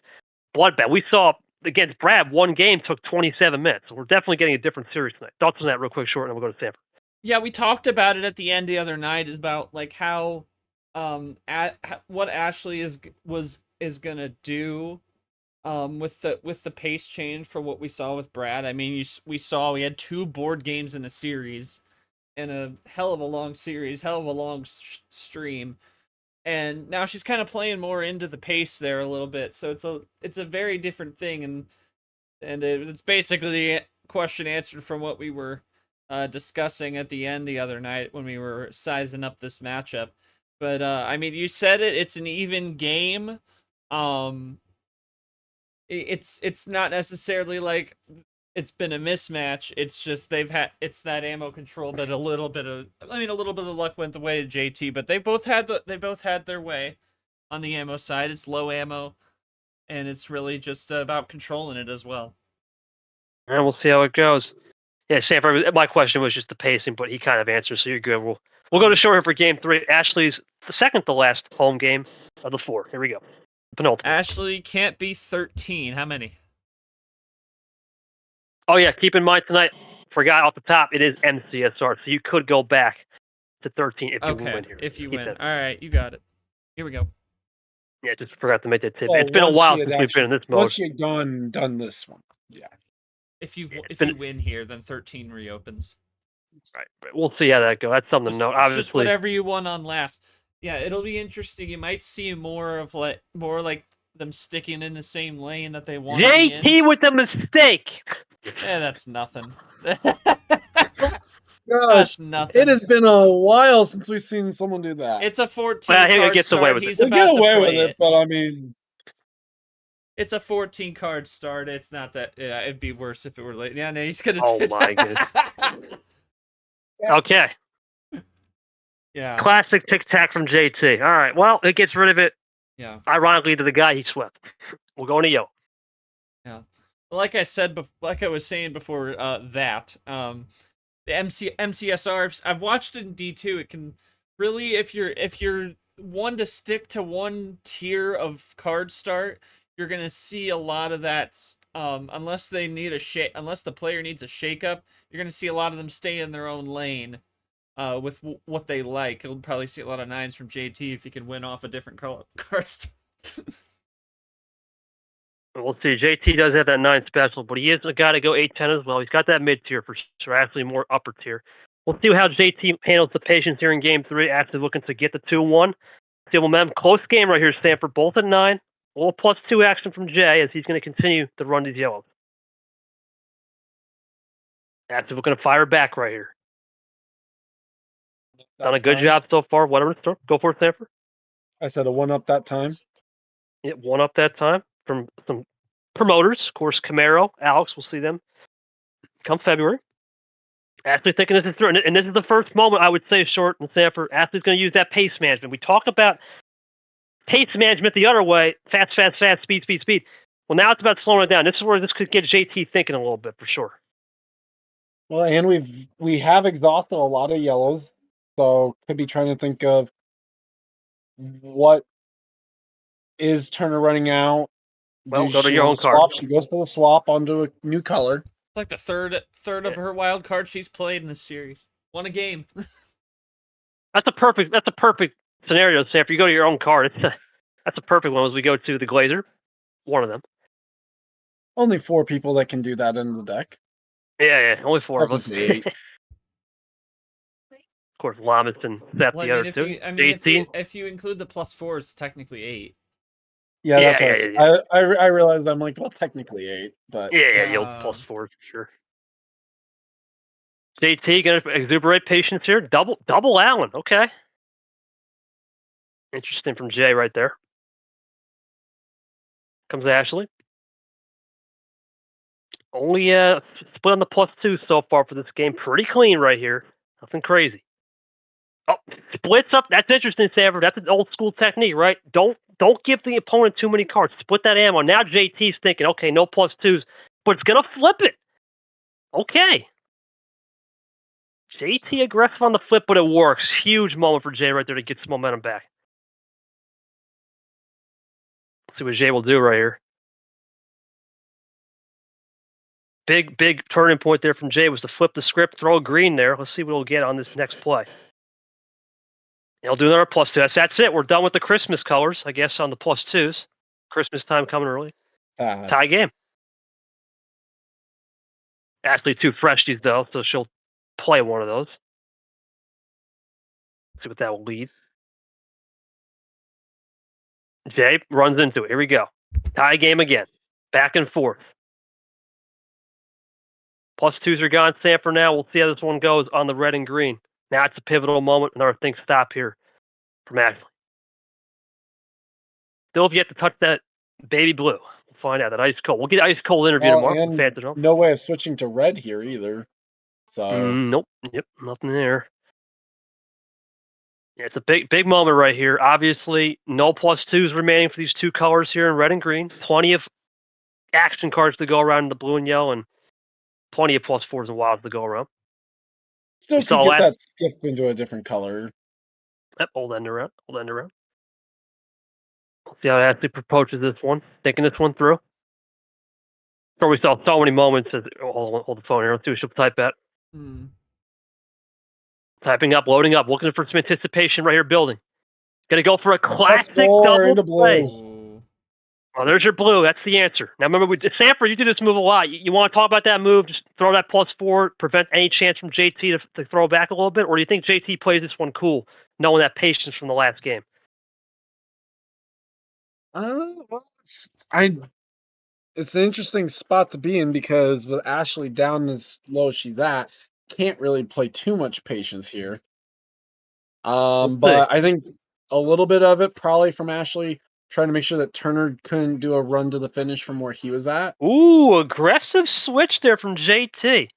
bloodbath. We saw against Brad, one game took 27 minutes. So we're definitely getting a different series tonight. Thoughts on that real quick, short, and then we'll go to Sanford. Yeah, we talked about it at the end the other night, is about like how what Ashley is gonna do with the pace change from what we saw with Brad. I mean, we had 2 board games in a series, and a hell of a long series, hell of a long stream, and now she's kind of playing more into the pace there a little bit. So it's a very different thing, and it's basically the question answered from what we were discussing at the end the other night when we were sizing up this matchup. But I mean, you said it. It's an even game. It's not necessarily like it's been a mismatch. It's just it's that ammo control, but a little bit of luck went the way of JT. But they both had their way on the ammo side. It's low ammo, and it's really just about controlling it as well. And we'll see how it goes. Yeah, Sanford, my question was just the pacing, but he kind of answered, so you're good. We'll go to short here for game 3. Ashley's the second to last home game of the 4. Here we go. Penultimate. Ashley can't be 13. How many? Oh, yeah, keep in mind tonight, forgot off the top, it is MCSR, so you could go back to 13 if you win here. If you win. All right, you got it. Here we go. Yeah, just forgot to make that tip. Well, it's been a while since we've been in this mode. Once you've done this one, yeah. If you win here, then 13 reopens. Right, but we'll see how that goes. That's something to note. Obviously, just whatever you won on last. Yeah, it'll be interesting. You might see more like them sticking in the same lane that they want. JT with the mistake. That's nothing. Gosh, That's nothing. it has been a while since we've seen someone do that. It's a 14 Well, he card gets start. away with it. He's He'll about get away to with play it, but I mean, it's a 14 card start. It's not that. Yeah, it'd be worse if it were late. Yeah, no, he's gonna. Oh my goodness. Okay. Yeah. Classic tic tac from JT. All right. Well, it gets rid of it. Yeah. Ironically, to the guy he swept. We'll go into Yo. Yeah. Like I said, like I was saying before, the MCSR. I've watched it in D2. It can really, if you're one to stick to one tier of card start, you're gonna see a lot of that. Unless they need unless the player needs a shakeup, you're gonna see a lot of them stay in their own lane. With what they like, you'll probably see a lot of 9s from JT if he can win off a different card start. We'll see. JT does have that 9 special, but he is a guy to go 8-10 as well. He's got that mid tier for sure, actually more upper tier. We'll see how JT handles the patience here in game 3, actually looking to get the 2-1. See momentum. Close game right here, Stanford. Both at 9. A little +2 action from Jay as he's going to continue to run these yellows. Actually looking to fire back right here. Done a good job so far. Whatever. Go for it, Stanford. I said a 1-up that time. Yeah, 1-up that time from some promoters. Of course, Camaro, Alex, we'll see them come February. Ashley thinking this is through. And this is the first moment I would say Short and Stanford. Ashley's going to use that pace management. We talked about pace management the other way. Fast, speed. Well, now it's about slowing it down. This is where this could get JT thinking a little bit for sure. Well, and we have exhausted a lot of yellows, so could be trying to think of what is Turner running out. Well, go to your own swap? card. She goes for the swap onto a new color. It's like the third of her wild card she's played in this series. Won a game. That's a perfect scenario, Sam. If you go to your own card, that's a perfect one as we go to the Glazer. One of them. Only 4 people that can do that in the deck. Yeah, only 4 of us. Technically 8. Of course, Lamas and Seth Well, the other two. If you include the +4, it's technically 8. Yeah, that's I realized I'm like, well, technically 8, but yeah, you'll +4 for sure. JT gonna exuberate patience here. Double Allen. Okay. Interesting from Jay right there. Comes Ashley. Only split on the +2 so far for this game. Pretty clean right here. Nothing crazy. Oh, splits up. That's interesting, Sanford. That's an old school technique, right? Don't give the opponent too many cards. Split that ammo. Now JT's thinking, okay, no +2s, but it's gonna flip it. Okay. JT aggressive on the flip, but it works. Huge moment for Jay right there to get some momentum back. Let's see what Jay will do right here. Big turning point there from Jay was to flip the script, throw a green there. Let's see what we'll get on this next play. He'll do another +2. That's it. We're done with the Christmas colors, I guess, on the +2s. Christmas time coming early. Tie game. Ashley 2 freshies, though, so she'll play one of those. See what that will lead. Jay runs into it. Here we go. Tie game again. Back and forth. +2s are gone, Sam, for now. We'll see how this one goes on the red and green. Now it's a pivotal moment, and our things stop here from Ashley. Still have yet to touch that baby blue. We'll find out. That ice cold. We'll get an ice cold interview tomorrow. No way of switching to red here either. So nope. Yep, nothing there. Yeah, it's a big moment right here. Obviously, no +2s remaining for these two colors here in red and green. Plenty of action cards to go around in the blue and yellow, and plenty of +4s and wilds to go around. Still could get that skip into a different color. Yep, hold end around. See how Ashley approaches this one. Thinking this one through. Before we saw so many moments. Hold the phone here. Let's see what she'll type at. Typing up, loading up, looking for some anticipation right here building. Gonna go for a classic double play. Oh, there's your blue. That's the answer. Now remember, Sanford, you do this move a lot. You want to talk about that move? Just throw that +4, prevent any chance from JT to throw back a little bit? Or do you think JT plays this one cool, knowing that patience from the last game? It's an interesting spot to be in because with Ashley down as low as she's at, can't really play too much patience here. But I think a little bit of it probably from Ashley trying to make sure that Turner couldn't do a run to the finish from where he was at. Ooh, aggressive switch there from JT.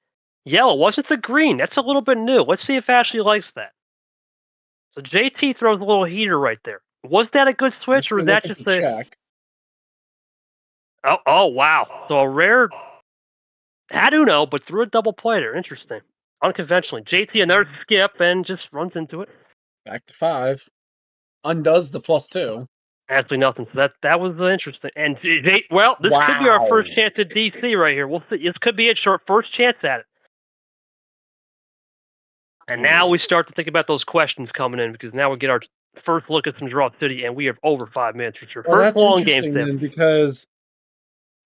Yellow wasn't the green. That's a little bit new. Let's see if Ashley likes that. So JT throws a little heater right there. Was that a good switch, or was that just a check? Oh, wow. So a rare had Uno, but threw a double play there. Interesting. unconventionally. JT another skip and just runs into it. Back to 5. Undoes the +2. Absolutely nothing. So that was interesting. And well, this could be our Wow. first chance at DC right here. We'll see. This could be it. Short first chance at it. And now we start to think about those questions coming in because now we get our first look at some Draw City, and we have over 5 minutes for sure. Well, First that's long game, interesting Sam. then, because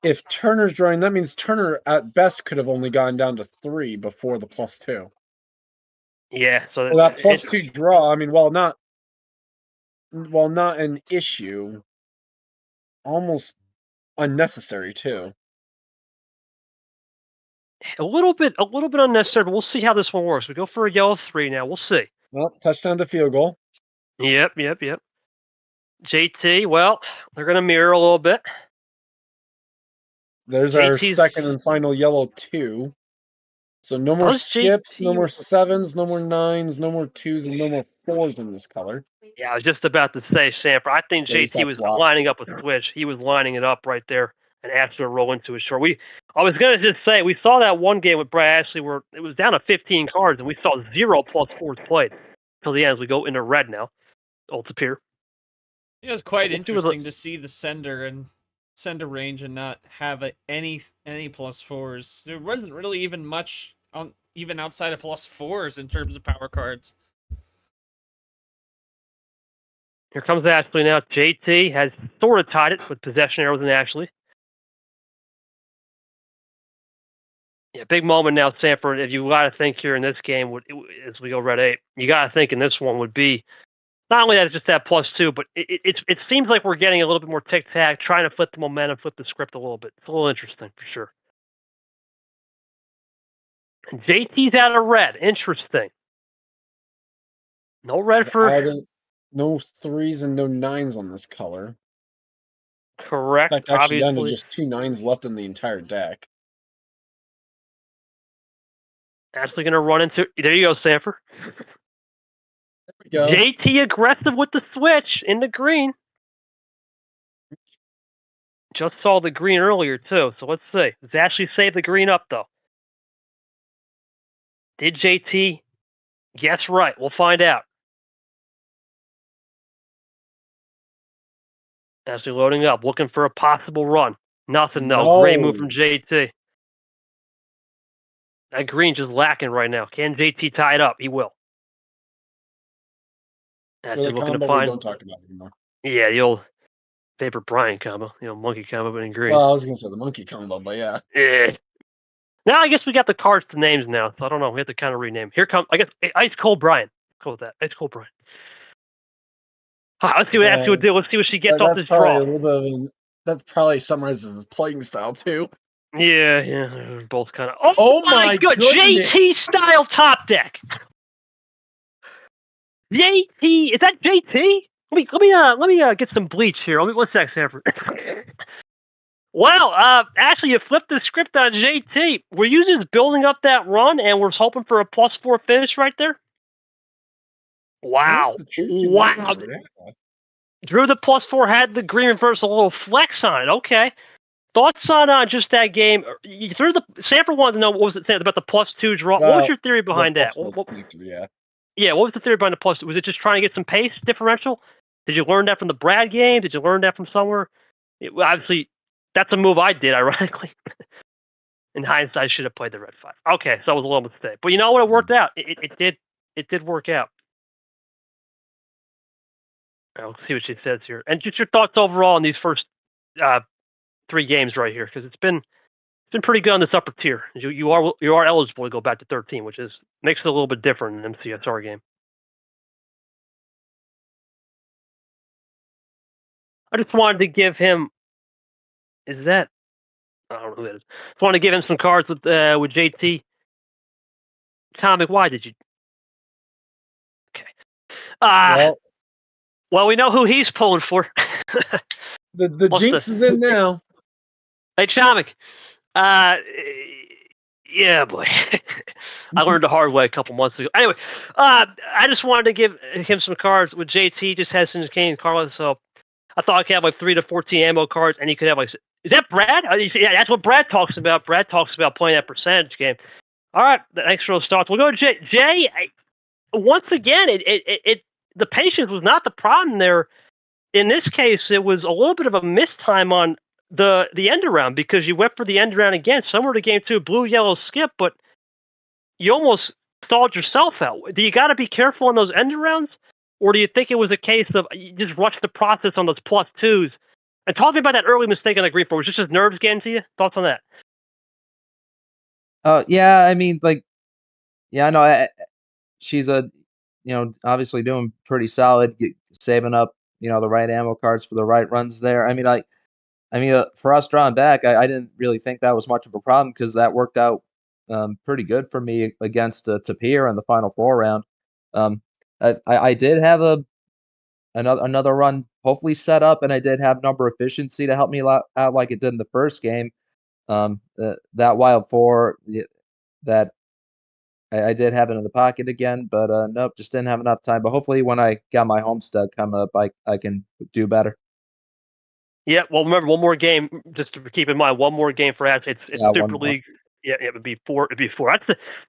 if Turner's drawing, that means Turner at best could have only gone down to 3 before the +2. Yeah, so Well, that +2 draw, I mean, while not an issue, almost unnecessary too. a little bit unnecessary, but we'll see how this one works. We go for a yellow 3 now. We'll see. Well, touchdown to field goal. Yep. JT, well, they're going to mirror a little bit. There's our JT's second and final yellow 2. So no more skips, no more 7s, no more 9s, no more 2s, and no more 4s in this color. Yeah, I was just about to say, Sanford. I think There's JT that was swap. lining up a switch. He was lining it up right there and asked to roll into his short. I was going to just say, we saw that one game with Brad Ashley where it was down to 15 cards, and we saw 0 +4s played till the end as we go into red now. Old Tapir. It was quite interesting to see the sender range and not have any +4s. There wasn't really even much on even outside of +4s in terms of power cards. Here comes Ashley now. JT has sort of tied it with possession arrows and Ashley. Yeah, big moment now, Sanford. If you got to think here in this game, as we go red 8, you got to think in this one would be not only that it's just that +2, but it seems like we're getting a little bit more tic-tac, trying to flip the momentum, flip the script a little bit. It's a little interesting for sure. And JT's out of red. Interesting. No red for... No 3s and no 9s on this color. Correct. In fact, actually obviously. down to just 2 9s left in the entire deck. Actually going to run into... There you go, Sanford. There we go. JT aggressive with the switch in the green. Just saw the green earlier, too. So let's see. Does Ashley save the green up, though? Did JT guess right? We'll find out. Ashley loading up, looking for a possible run. Nothing, though. No. Great move from JT. That green just lacking right now. Can JT tie it up? He will. Ashley With a looking to combo we find... don't talk about anymore. Yeah, the old favorite Brian combo. The old monkey combo, but in green. Well, I was going to say the monkey combo, but yeah. Now I guess we got the cards to names now, so I don't know. We have to kind of rename. Here comes, I guess, Ice Cold Brian. Cool with that. Ice Cold Brian. Let's see what Ashley would do. Let's see what she gets off this draw. That probably summarizes his playing style, too. Yeah, they're both kind of... Oh my goodness! JT style top deck! JT, is that JT? Let me get some bleach here. One sec, Sanford. Well, actually, you flipped the script on JT. Were you just building up that run and we're hoping for a +4 finish right there? Wow. Wow. Drew the +4, had the green reverse, a little flex on it. Okay. Thoughts on just that game? You threw Sanford wanted to know what was it about the +2 draw. What was your theory behind that? Yeah, what was the theory behind the +2? Was it just trying to get some pace differential? Did you learn that from the Brad game? Did you learn that from somewhere? Obviously, that's a move I did, ironically. In hindsight, I should have played the red 5. Okay, so that was a little mistake. But you know what? It worked out. It did work out. I'll see what she says here. And just your thoughts overall on these first 3 games right here, because it's been pretty good on this upper tier. You are eligible to go back to 13, which makes it a little bit different in an MCSR game. I just wanted to give him. Is that? I don't know who that is. Just wanted to give him some cards with JT. Tommy, why did you? Okay. Well, we know who he's pulling for. The jinx is in now. Hey, Chomik. Yeah, boy. I learned the hard way a couple months ago. Anyway, I just wanted to give him some cards with JT. He just has some Kane and Carlos, so I thought I could have like 3 to 14 ammo cards, and he could have like. Is that Brad? Yeah, that's what Brad talks about. Brad talks about playing that percentage game. All right, thanks for those thoughts. We'll go to Jay. Jay, once again, the patience was not the problem there. In this case, it was a little bit of a mistime on the end around because you went for the end around again. Somewhere to game 2, blue, yellow, skip, but you almost stalled yourself out. Do you got to be careful on those end arounds, or do you think it was a case of you just rushed the process on those +2s? And talk to me about that early mistake on the green 4. Was this just nerves getting to you? Thoughts on that? Yeah, I mean, like, yeah, no, she's obviously doing pretty solid, saving up, the right ammo cards for the right runs there. I mean, for us drawing back, I didn't really think that was much of a problem because that worked out pretty good for me against Tapir in the final 4 round. I did have another run hopefully set up, and I did have number efficiency to help me out like it did in the first game. That wild 4 that I did have it in the pocket again, but nope, just didn't have enough time. But hopefully, when I got my homestead coming up, I can do better. Yeah, well, remember, one more game, just to keep in mind, one more game for us. It's Yeah, Super one more. League. Yeah, it would be 4. It'd be 4.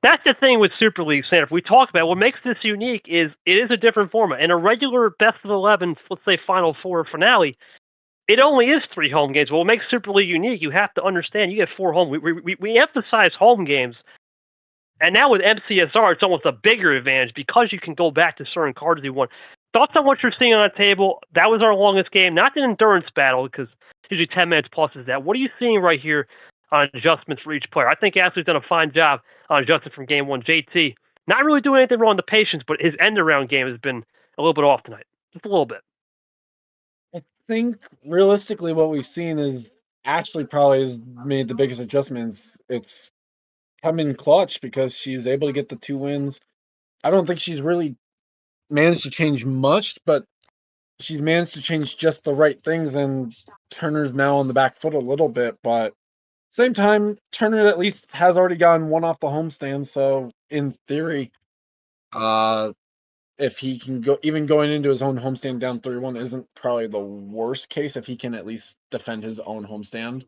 That's the thing with Super League, Santa. If we talk about it, what makes this unique is it is a different format. In a regular best of 11, let's say Final 4 finale, it only is 3 home games. But what makes Super League unique, you have to understand, you get 4 home. We emphasize home games. And now with MCSR, it's almost a bigger advantage because you can go back to certain cards you want. Thoughts on what you're seeing on the table? That was our longest game, not the endurance battle, because usually 10 minutes plus is that. What are you seeing right here on adjustments for each player? I think Ashley's done a fine job on adjusting from game 1. JT, not really doing anything wrong with the patience, but his end-around game has been a little bit off tonight. Just a little bit. I think realistically what we've seen is Ashley probably has made the biggest adjustments. It's come in clutch because she's able to get the 2 wins. I don't think she's really managed to change much, but she's managed to change just the right things, and Turner's now on the back foot a little bit, but same time, Turner at least has already gotten 1 off the homestand, so in theory, if he can go, even going into his own homestand down 3-1 isn't probably the worst case if he can at least defend his own homestand.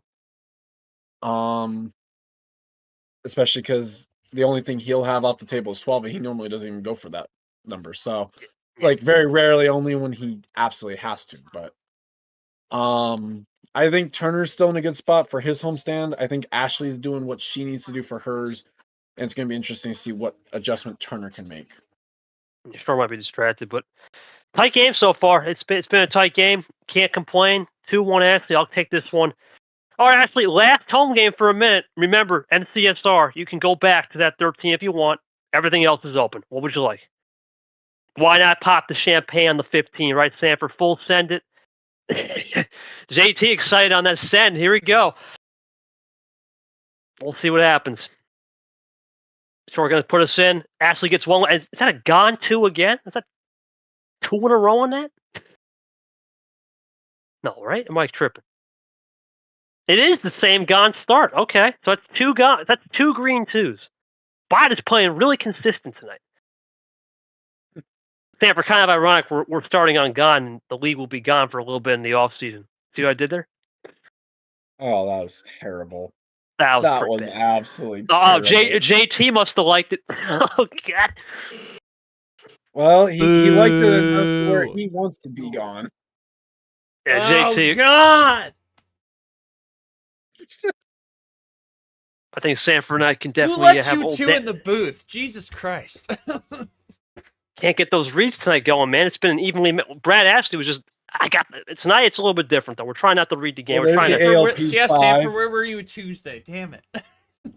Especially because the only thing he'll have off the table is 12, and he normally doesn't even go for that number. So, like, very rarely, only when he absolutely has to. But I think Turner's still in a good spot for his homestand. I think Ashley's doing what she needs to do for hers, and it's going to be interesting to see what adjustment Turner can make. Sure might be distracted, but tight game so far. It's been a tight game. Can't complain. 2-1 Ashley. I'll take this one. All right, Ashley, last home game for a minute. Remember, MCSR, you can go back to that 13 if you want. Everything else is open. What would you like? Why not pop the champagne on the 15, right, Sanford? Full send it. JT excited on that send. Here we go. We'll see what happens. So we're going to put us in. Ashley gets 1. Is that a gone 2 again? Is that 2 in a row on that? No, right? Am I tripping? It is the same gone start. Okay, so that's 2 gone. That's 2 green 2s. Bot is playing really consistent tonight. Sanford, kind of ironic. We're starting on gone, and the league will be gone for a little bit in the off season. See what I did there? Oh, that was terrible. That That pretty was bad. absolutely Oh, terrible. JT must have liked it. Oh God. Well, he liked it enough to where Boo. he wants to be gone. Yeah, Oh JT. God! I think Sanford and I can Who definitely let have you old. two in the booth? Jesus Christ! Can't get those reads tonight going, man. It's been an evenly. Brad Ashley was just. Tonight. It's a little bit different though. We're trying not to read the game. Well, We're trying there's to. the ALP Sanford, 5. where were you Tuesday? Damn it!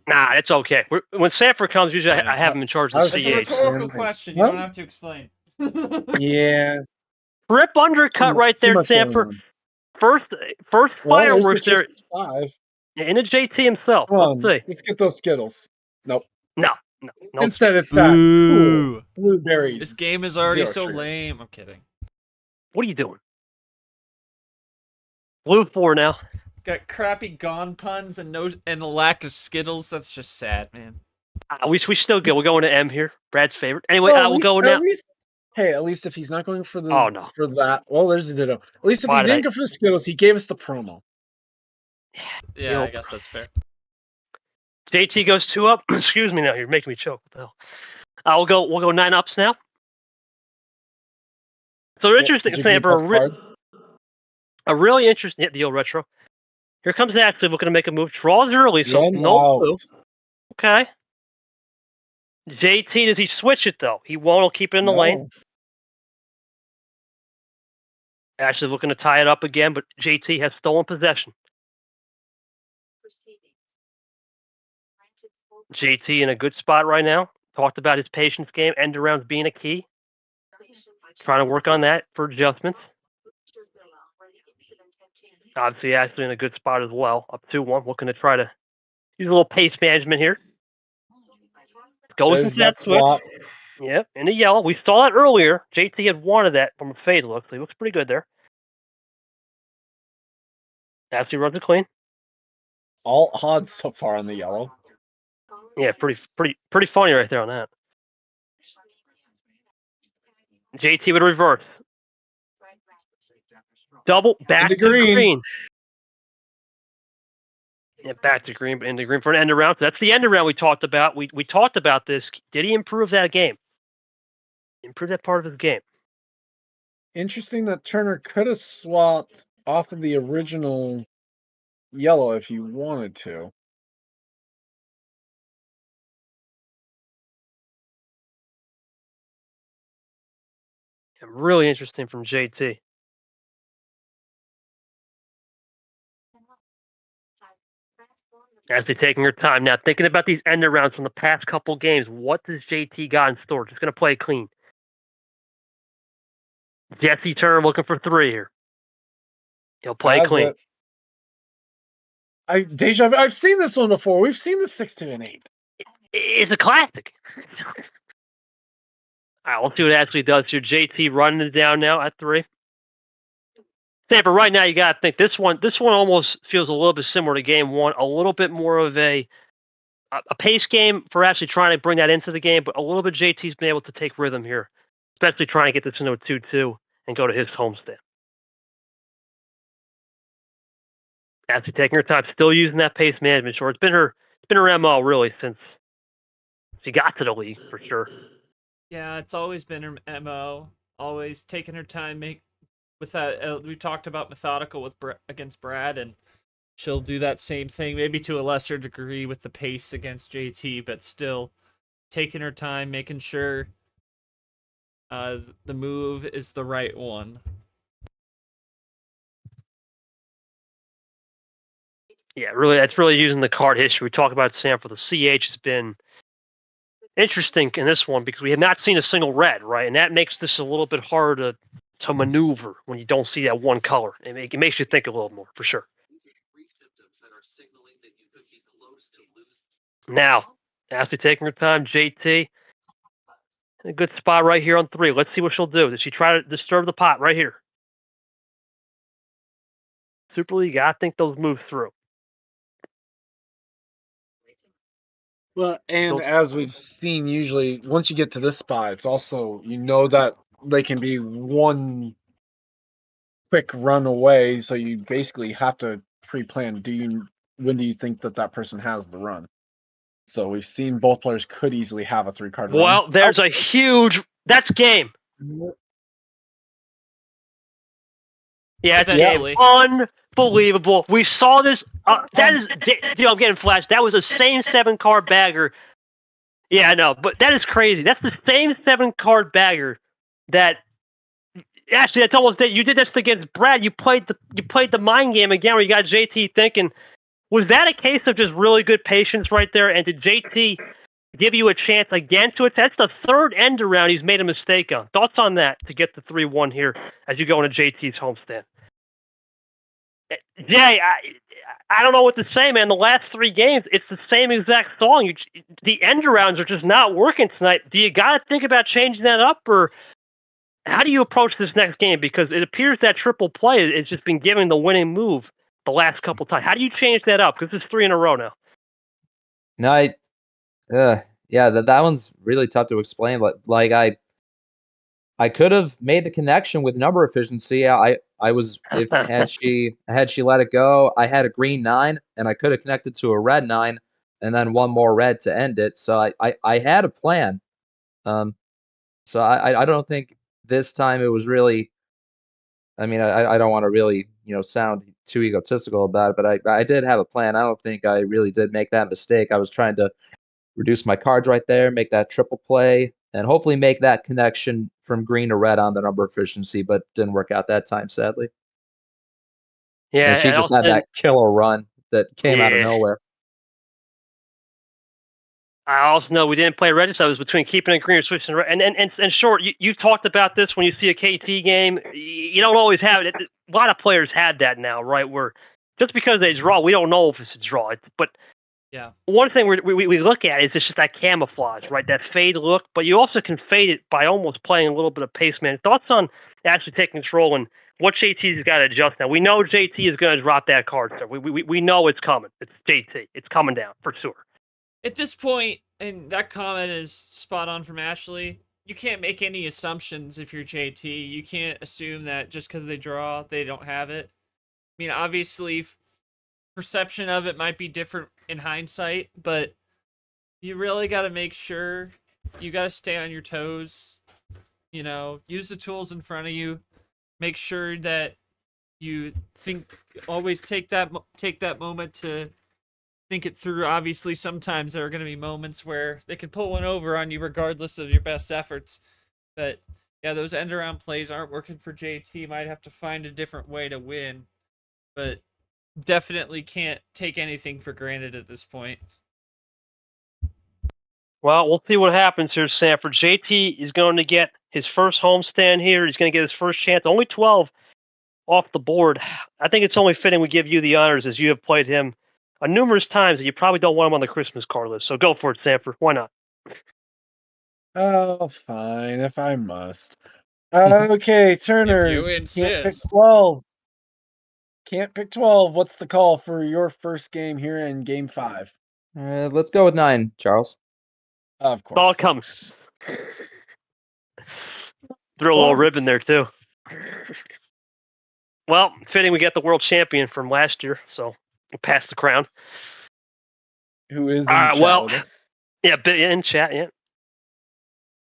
Nah, it's okay. When Sanford comes, usually I have him in charge of the It's a CH. rhetorical question. You What? don't have to explain. Yeah. Rip undercut right Too there, much going Sanford. on. First Well, there's the fireworks there. 65. In the JT himself. Come on, Let's see. let's get those Skittles. Nope. No. Instead, it's that cool blueberries. This game is already 0 so sugar. lame. I'm kidding. What are you doing? Blue 4 now. Got crappy gone puns and a lack of Skittles. That's just sad, man. We still good. We're going to M here. Brad's favorite. Anyway, Well, we'll go now. At least if he's not going for the Oh, no. for that, well, there's a ditto. At least if Why he did didn't I- go for the Skittles, he gave us the promo. Yeah, I guess that's fair. JT goes 2 up. Excuse me now, you're making me choke. What the hell? We'll go 9 ups now. So interesting, Sam, for a really interesting the old retro. Here comes Ashley looking to make a move. Draws early, so no clue. Okay. JT, does he switch it though? He won't. He'll keep it in the lane. Ashley looking to tie it up again, but JT has stolen possession. JT in a good spot right now. Talked about his patience game, end arounds being a key. Trying to work on that for adjustments. Obviously, Ashley in a good spot as well. Up 2-1. Looking to try to use a little pace management here. Goes into that swap. Yep, in the yellow. We saw that earlier. JT had wanted that from a fade look, so he looks pretty good there. Ashley runs it clean. All odds so far on the yellow. Yeah, pretty funny right there on that. JT would reverse. Double back to green. Yeah, back to green, but into green for an end around. So that's the end around we talked about. We talked about this. Did he improve that game? Improve that part of his game. Interesting that Turner could have swapped off of the original yellow if he wanted to. Really interesting from JT. As they're taking her time. Now, thinking about these end arounds from the past couple games, what does JT got in store? Just going to play clean. Jesse Turner looking for 3 here. He'll play clean. I've seen this one before. We've seen the 6, 2, and 8. It's a classic. All right, we'll see what Ashley does here. JT running it down now at 3. But right now you got to think this one almost feels a little bit similar to game 1, a little bit more of a pace game for actually trying to bring that into the game, but a little bit JT's been able to take rhythm here, especially trying to get this into a 2-2 and go to his homestand. Ashley taking her time, still using that pace management. Sure, it's been her MO really since she got to the league for sure. Yeah, it's always been her MO. Always taking her time, with that. We talked about methodical against Brad, and she'll do that same thing, maybe to a lesser degree with the pace against JT, but still taking her time, making sure the move is the right one. Yeah, really, that's really using the card history. We talk about Sam for the CH has been interesting in this one because we have not seen a single red, right? And that makes this a little bit harder to maneuver when you don't see that one color. It makes you think a little more, for sure. Now, after taking her time, JT, in a good spot right here on 3. Let's see what she'll do. Does she try to disturb the pot right here? Super League, I think those move through. Well, and as we've seen, usually once you get to this spot, it's also that they can be one quick run away, so you basically have to pre-plan. When do you think that person has the run? So we've seen both players could easily have a 3-card run. Well, there's a huge. That's game. Yeah, it's game. Unbelievable. We saw this. That is, I'm getting flashed. That was a same 7-card bagger. Yeah, I know, but that is crazy. That's the same 7-card bagger that. Actually, that's almost that. You did this against Brad. You played the mind game again, where you got JT thinking. Was that a case of just really good patience right there? And did JT give you a chance again to attack? That's the 3rd end around he's made a mistake on. Thoughts on that to get the 3-1 here as you go into JT's homestand? Jay, I don't know what to say, man. The last 3 games, it's the same exact song. The end arounds are just not working tonight. Do you got to think about changing that up, or how do you approach this next game? Because it appears that triple play has just been giving the winning move the last couple times. How do you change that up? Because it's 3 in a row now. No, yeah, that one's really tough to explain. Like I could have made the connection with number efficiency. I was had she let it go, I had a green 9 and I could have connected to a red 9, and then one more red to end it. So I had a plan. So I don't think this time it was really. I mean, I don't want to really sound too egotistical about it, but I did have a plan. I don't think I really did make that mistake. I was trying to reduce my cards right there, make that triple play, and hopefully make that connection from green to red on the number efficiency, but didn't work out that time, sadly. Yeah, And she and just had also, that killer run that came out of yeah. nowhere. I also know we didn't play red, so it was between keeping it green or switching red. And short, you talked about this when you see a KT game. You don't always have it. A lot of players had that now, right? Where just because they draw, we don't know if it's a draw. But Yeah. one thing we look at is it's just that camouflage, right? That fade look. But you also can fade it by almost playing a little bit of pace man. Thoughts on actually taking control and what JT's got to adjust now? We know JT is going to drop that card. So we know it's coming. It's JT. It's coming down for sure. At this point, and that comment is spot on from Ashley, you can't make any assumptions if you're JT. You can't assume that just because they draw, they don't have it. I mean, obviously, perception of it might be different in hindsight, but you really got to make sure you got to stay on your toes. Use the tools in front of you. Make sure that you always take that moment to think it through. Obviously, sometimes there are going to be moments where they can pull one over on you regardless of your best efforts. But yeah, those end around plays aren't working for JT. Might have to find a different way to win. But definitely can't take anything for granted at this point. Well, we'll see what happens here, Sanford. JT is going to get his first homestand here. He's going to get his first chance. Only 12 off the board. I think it's only fitting we give you the honors as you have played him numerous times that you probably don't want him on the Christmas card list. So go for it, Sanford. Why not? Oh, fine, if I must. Okay, Turner. If you Can't pick insist. 12. Can't pick 12. What's the call for your first game here in game 5? Let's go with 9, Charles. Of It all course. comes. Throw a little ribbon there, too. Well, fitting we get the world champion from last year, so we'll pass the crown. Who is in the chat with us? Yeah, in chat, yeah.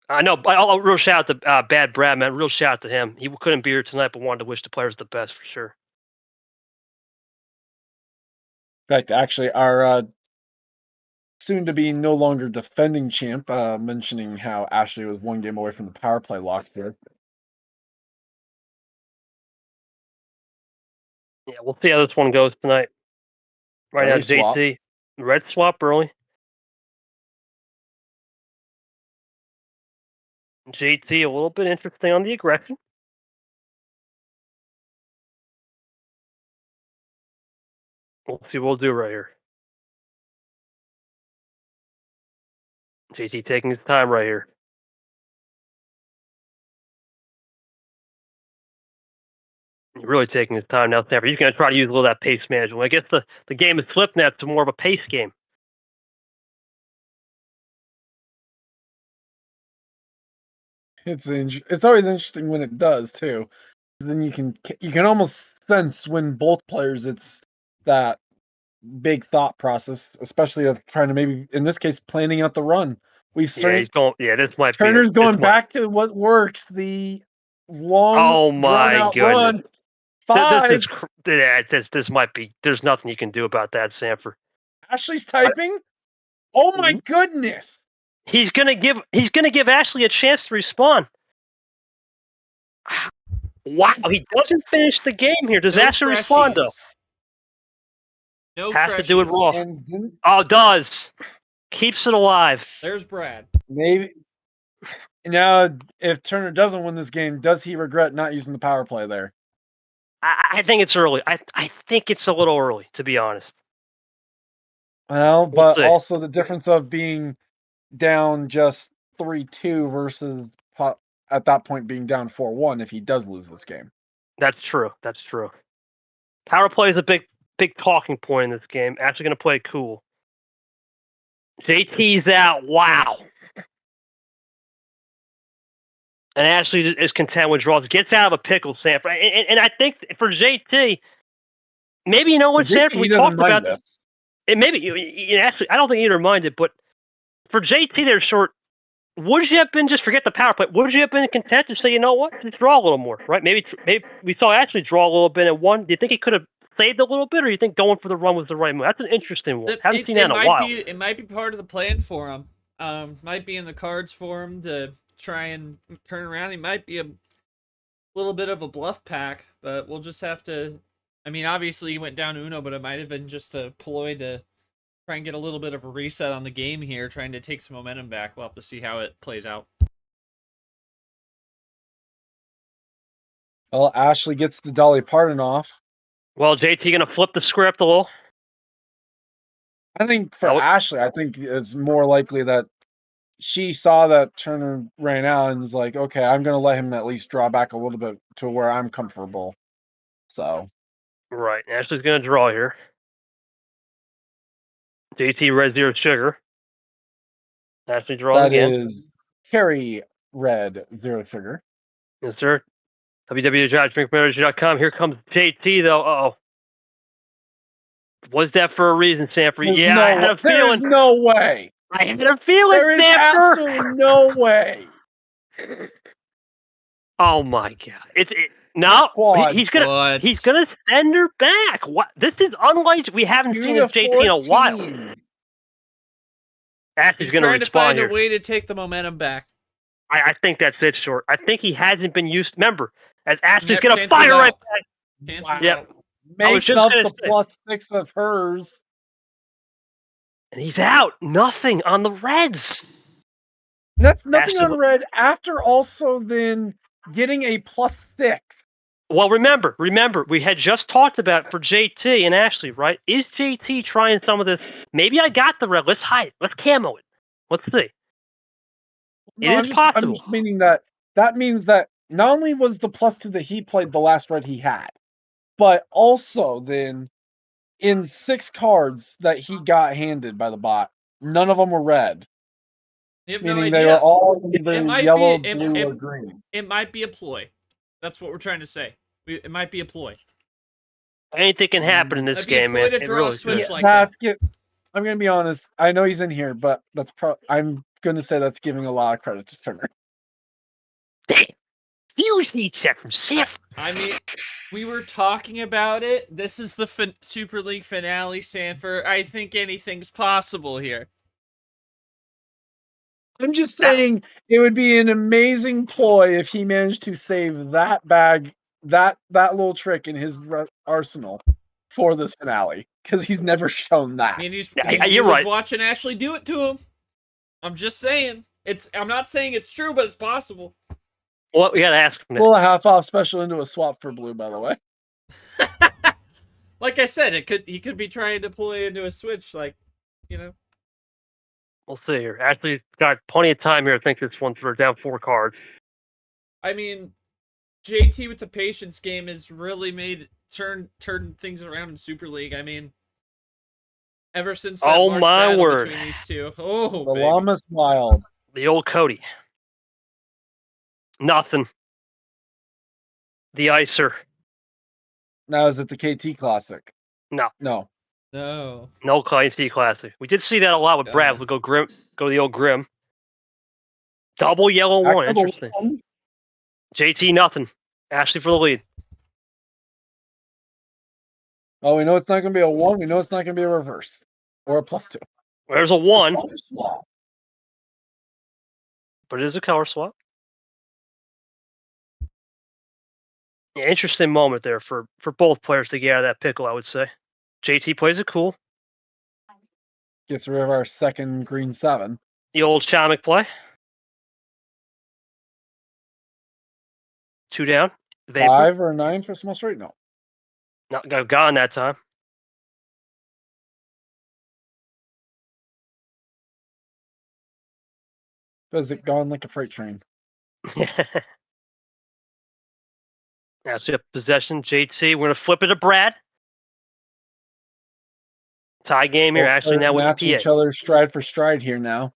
I know. I'll real shout out to Bad Brad, man. Real shout out to him. He couldn't be here tonight, but wanted to wish the players the best for sure. In fact, actually, our soon-to-be no longer defending champ mentioning how Ashley was one game away from the power play lock here. Yeah, we'll see how this one goes tonight. Right now, Early swap. JT, red swap early. JT a little bit interesting on the aggression. We'll see what we'll do right here. JT taking his time right here. Really taking his time now, Stanford. He's going to try to use a little of that pace management. I guess the game has flipped now to more of a pace game. It's always interesting when it does too. Then you can almost sense when both players it's that big thought process, especially of trying to maybe in this case planning out the run. We've Yeah, he's going. Yeah, this might be. Turner's going back to what works, the long drawn out run. 5. This might be. There's nothing you can do about that, Sanford. Ashley's typing. Oh my goodness! He's gonna give Ashley a chance to respond. Wow, he doesn't finish the game here. Does Ashley respond though? No Has freshies. to do it raw. Does. Keeps it alive. There's Brad. Maybe now, if Turner doesn't win this game, does he regret not using the power play there? I think it's early. I think it's a little early, to be honest. Well, but also the difference of being down just 3-2 versus at that point being down 4-1 if he does lose this game. That's true. Power play is a big talking point in this game. Actually going to play cool. JT's out. Wow. And Ashley is content with draws. Gets out of a pickle, Sanford. And I think for JT, maybe you know what, Sanford, we talked about this. maybe actually, I don't think either minded, but for JT, they're short. Would you have been just forget the power play? Would you have been content to say, you know what, just draw a little more, right? Maybe we saw actually draw a little bit at one. Do you think he could have saved a little bit, or do you think going for the run was the right move? That's an interesting one. Haven't seen that in a while. It might be part of the plan for him. Might be in the cards for him to try and turn around. He might be a little bit of a bluff pack, but we'll just have to. I mean, obviously he went down Uno, but it might have been just a ploy to try and get a little bit of a reset on the game here, trying to take some momentum back. We'll have to see how it plays out. Well, Ashley gets the Dolly Parton off. Well, JT gonna flip the script a little. I think for Ashley, I think it's more likely that she saw that Turner ran out and was like, okay, I'm going to let him at least draw back a little bit to where I'm comfortable. So. Right. Ashley's going to draw here. JT red 0 sugar. Ashley draw again. That is Carrie red 0 sugar. Yes, sir. www.drinkmanager.com. Here comes JT, though. Uh-oh. Was that for a reason, Sanford? There's yeah, I had a feeling. There's no way. I had a feeling, there is Sanford. absolutely no way. Oh my God! No. He's gonna send her back. What? This is unlike we haven't seen JT in a while. Ashley's gonna trying to find here. a way to take the momentum back. I think that's it, Short. I think he hasn't been used. Remember, as Ashley's gonna fire right back. Wow. Yep. Makes up the +6 of hers. And he's out. Nothing on the Reds. That's nothing on red after also then getting a +6. Well, remember, we had just talked about for JT and Ashley, right? Is JT trying some of this? Maybe I got the red. Let's hide it. Let's camo it. Let's see. No, it is possible. I'm just meaning that means that not only was the +2 that he played the last red he had, but also then in 6 cards that he got handed by the bot, none of them were red. Meaning they were all either yellow, blue, or green. It might be a ploy. That's what we're trying to say. It might be a ploy. Anything can happen in this game, man. To draw a switch like I'm going to be honest. I know he's in here, but I'm going to say that's giving a lot of credit to Turner. Usually check from Sanford. I mean, we were talking about it. This is the Super League finale, Sanford. I think anything's possible here. I'm just saying it would be an amazing ploy if he managed to save that bag, that little trick in his arsenal for this finale, because he's never shown that. I mean, he was watching Ashley do it to him. I'm just saying. I'm not saying it's true, but it's possible. Well, we gotta ask him. Pull a half-off special into a swap for blue, by the way. Like I said, he could be trying to play into a switch, like, you know. We'll see here. Ashley's got plenty of time here. I think this one's for down 4 cards. I mean, JT with the patience game has really turned things around in Super League. I mean, ever since that March battle between these two. Oh, the llama's wild. The old Cody. Nothing. The Icer. Now, is it the KT Classic? No. No. No KT Classic. We did see that a lot with Brad. We'll go the old Grim. Double yellow 1. Interesting. JT, nothing. Ashley for the lead. Oh, we know it's not going to be a 1. We know it's not going to be a reverse. Or a +2. There's a 1. But it is a color swap. Yeah, interesting moment there for both players to get out of that pickle, I would say. JT plays it cool. Gets rid of our second green 7. The old Chamic play. 2 down. Vapor. 5 or 9 for small straight? No. Not gone that time. Is it gone like a freight train? Now, so you have possession, JT. We're going to flip it to Brad. Tie game here. Ashley now with matching each other stride for stride here now.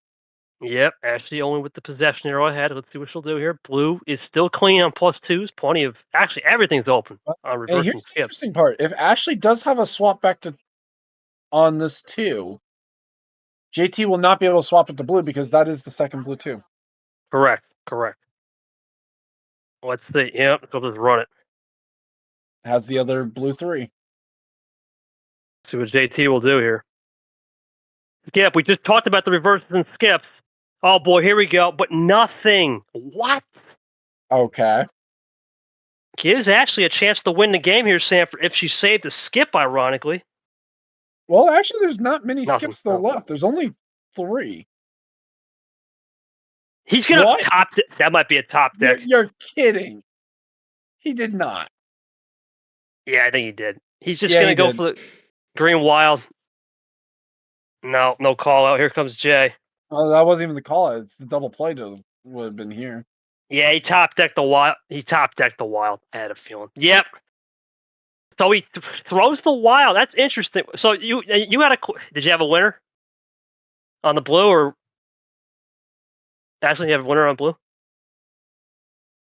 Yep, Ashley only with the possession arrow ahead. Let's see what she'll do here. Blue is still clean on +2s. Plenty of actually everything's open on reverse and skip. The interesting part: if Ashley does have a swap back to on this 2, JT will not be able to swap it to blue because that is the second blue 2. Correct. Let's see. Yep, so just run it. Has the other blue 3. See what JT will do here. Skip, we just talked about the reverses and skips. Oh boy, here we go. But nothing. What? Okay. Gives Ashley a chance to win the game here, Sanford, if she saved the skip, ironically. Well, actually, there's not many Nothing. skips still left. There's only 3. He's going to What? top that might be a top deck. You're kidding. He did not. Yeah, I think he did. He's just Yeah, going to he go did. for the green wild. No call out. Here comes Jay. Oh, that wasn't even the call. It's the double play would have been here. Yeah, he top decked the wild. I had a feeling. Yep. So he throws the wild. That's interesting. So you had did you have a winner on the blue, or actually you have a winner on blue?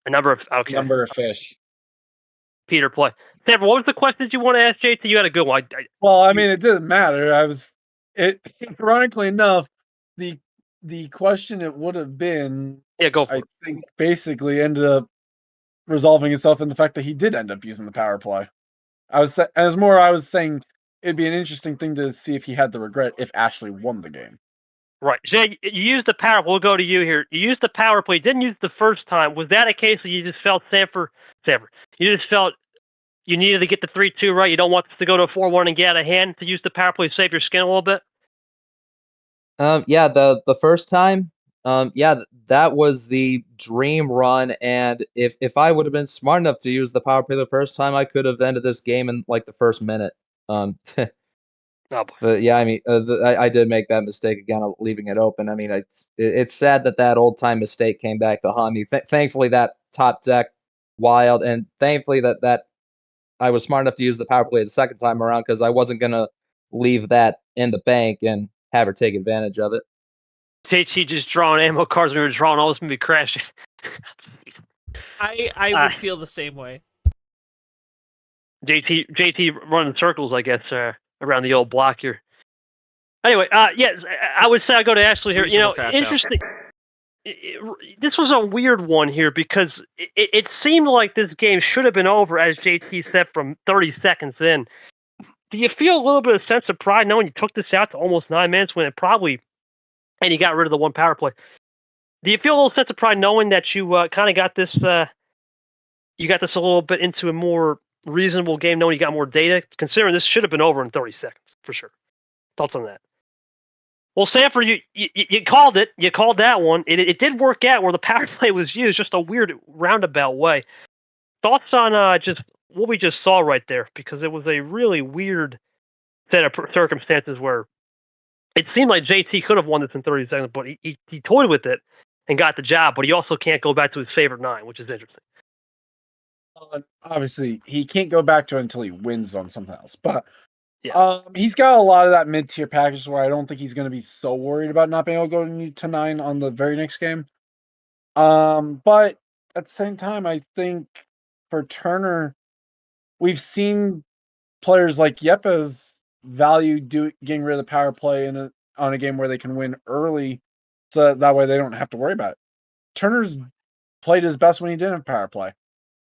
A number of Number of fish. Peter play. Sanford, what was the question you want to ask JT? You had a good one. Well, I mean, it didn't matter. Ironically enough, the question it would have been, Yeah, go for I it. think, basically ended up resolving itself in the fact that he did end up using the power play. I was saying it'd be an interesting thing to see if he had the regret if Ashley won the game. Right. Jay, you used the power. We'll go to you here. You used the power play. Didn't use it the first time. Was that a case where you just felt Sanford, you just felt you needed to get the 3-2 right? You don't want this to go to a 4-1 and get out of hand to use the power play to save your skin a little bit? Yeah, the first time, that was the dream run, and if I would have been smart enough to use the power play the first time, I could have ended this game in like the first minute. Oh boy. But yeah, I mean, I did make that mistake again of leaving it open. I mean, it's sad that old time mistake came back to haunt me. Thankfully, that top deck wild, and thankfully that I was smart enough to use the power play the second time around because I wasn't gonna leave that in the bank and have her take advantage of it. JT just drawing ammo cards when we were drawing all this movie crashing. I would feel the same way. JT running circles, I guess, around the old block here. Anyway, yes, I would say I go to Ashley here. Reasonable cash out. Interesting. This was a weird one here because it seemed like this game should have been over, as JT said, from 30 seconds in. Do you feel a little bit of sense of pride knowing you took this out to almost 9 minutes when it probably, and you got rid of the one power play? Do you feel a little sense of pride knowing that you kind of got this, you got this a little bit into a more reasonable game, knowing you got more data, considering this should have been over in 30 seconds, for sure? Thoughts on that? Well, Sanford, you called it. You called that one. It did work out where the power play was used, just a weird roundabout way. Thoughts on just what we just saw right there? Because it was a really weird set of circumstances where it seemed like JT could have won this in 30 seconds, but he toyed with it and got the job, but he also can't go back to his favorite 9, which is interesting. Obviously, he can't go back to it until he wins on something else, but Yeah. he's got a lot of that mid-tier package where I don't think he's going to be so worried about not being able to go to 9 on the very next game. But at the same time, I think for Turner, we've seen players like Yepes value getting rid of the power play on a game where they can win early, so that way they don't have to worry about it. Turner's played his best when he didn't have power play.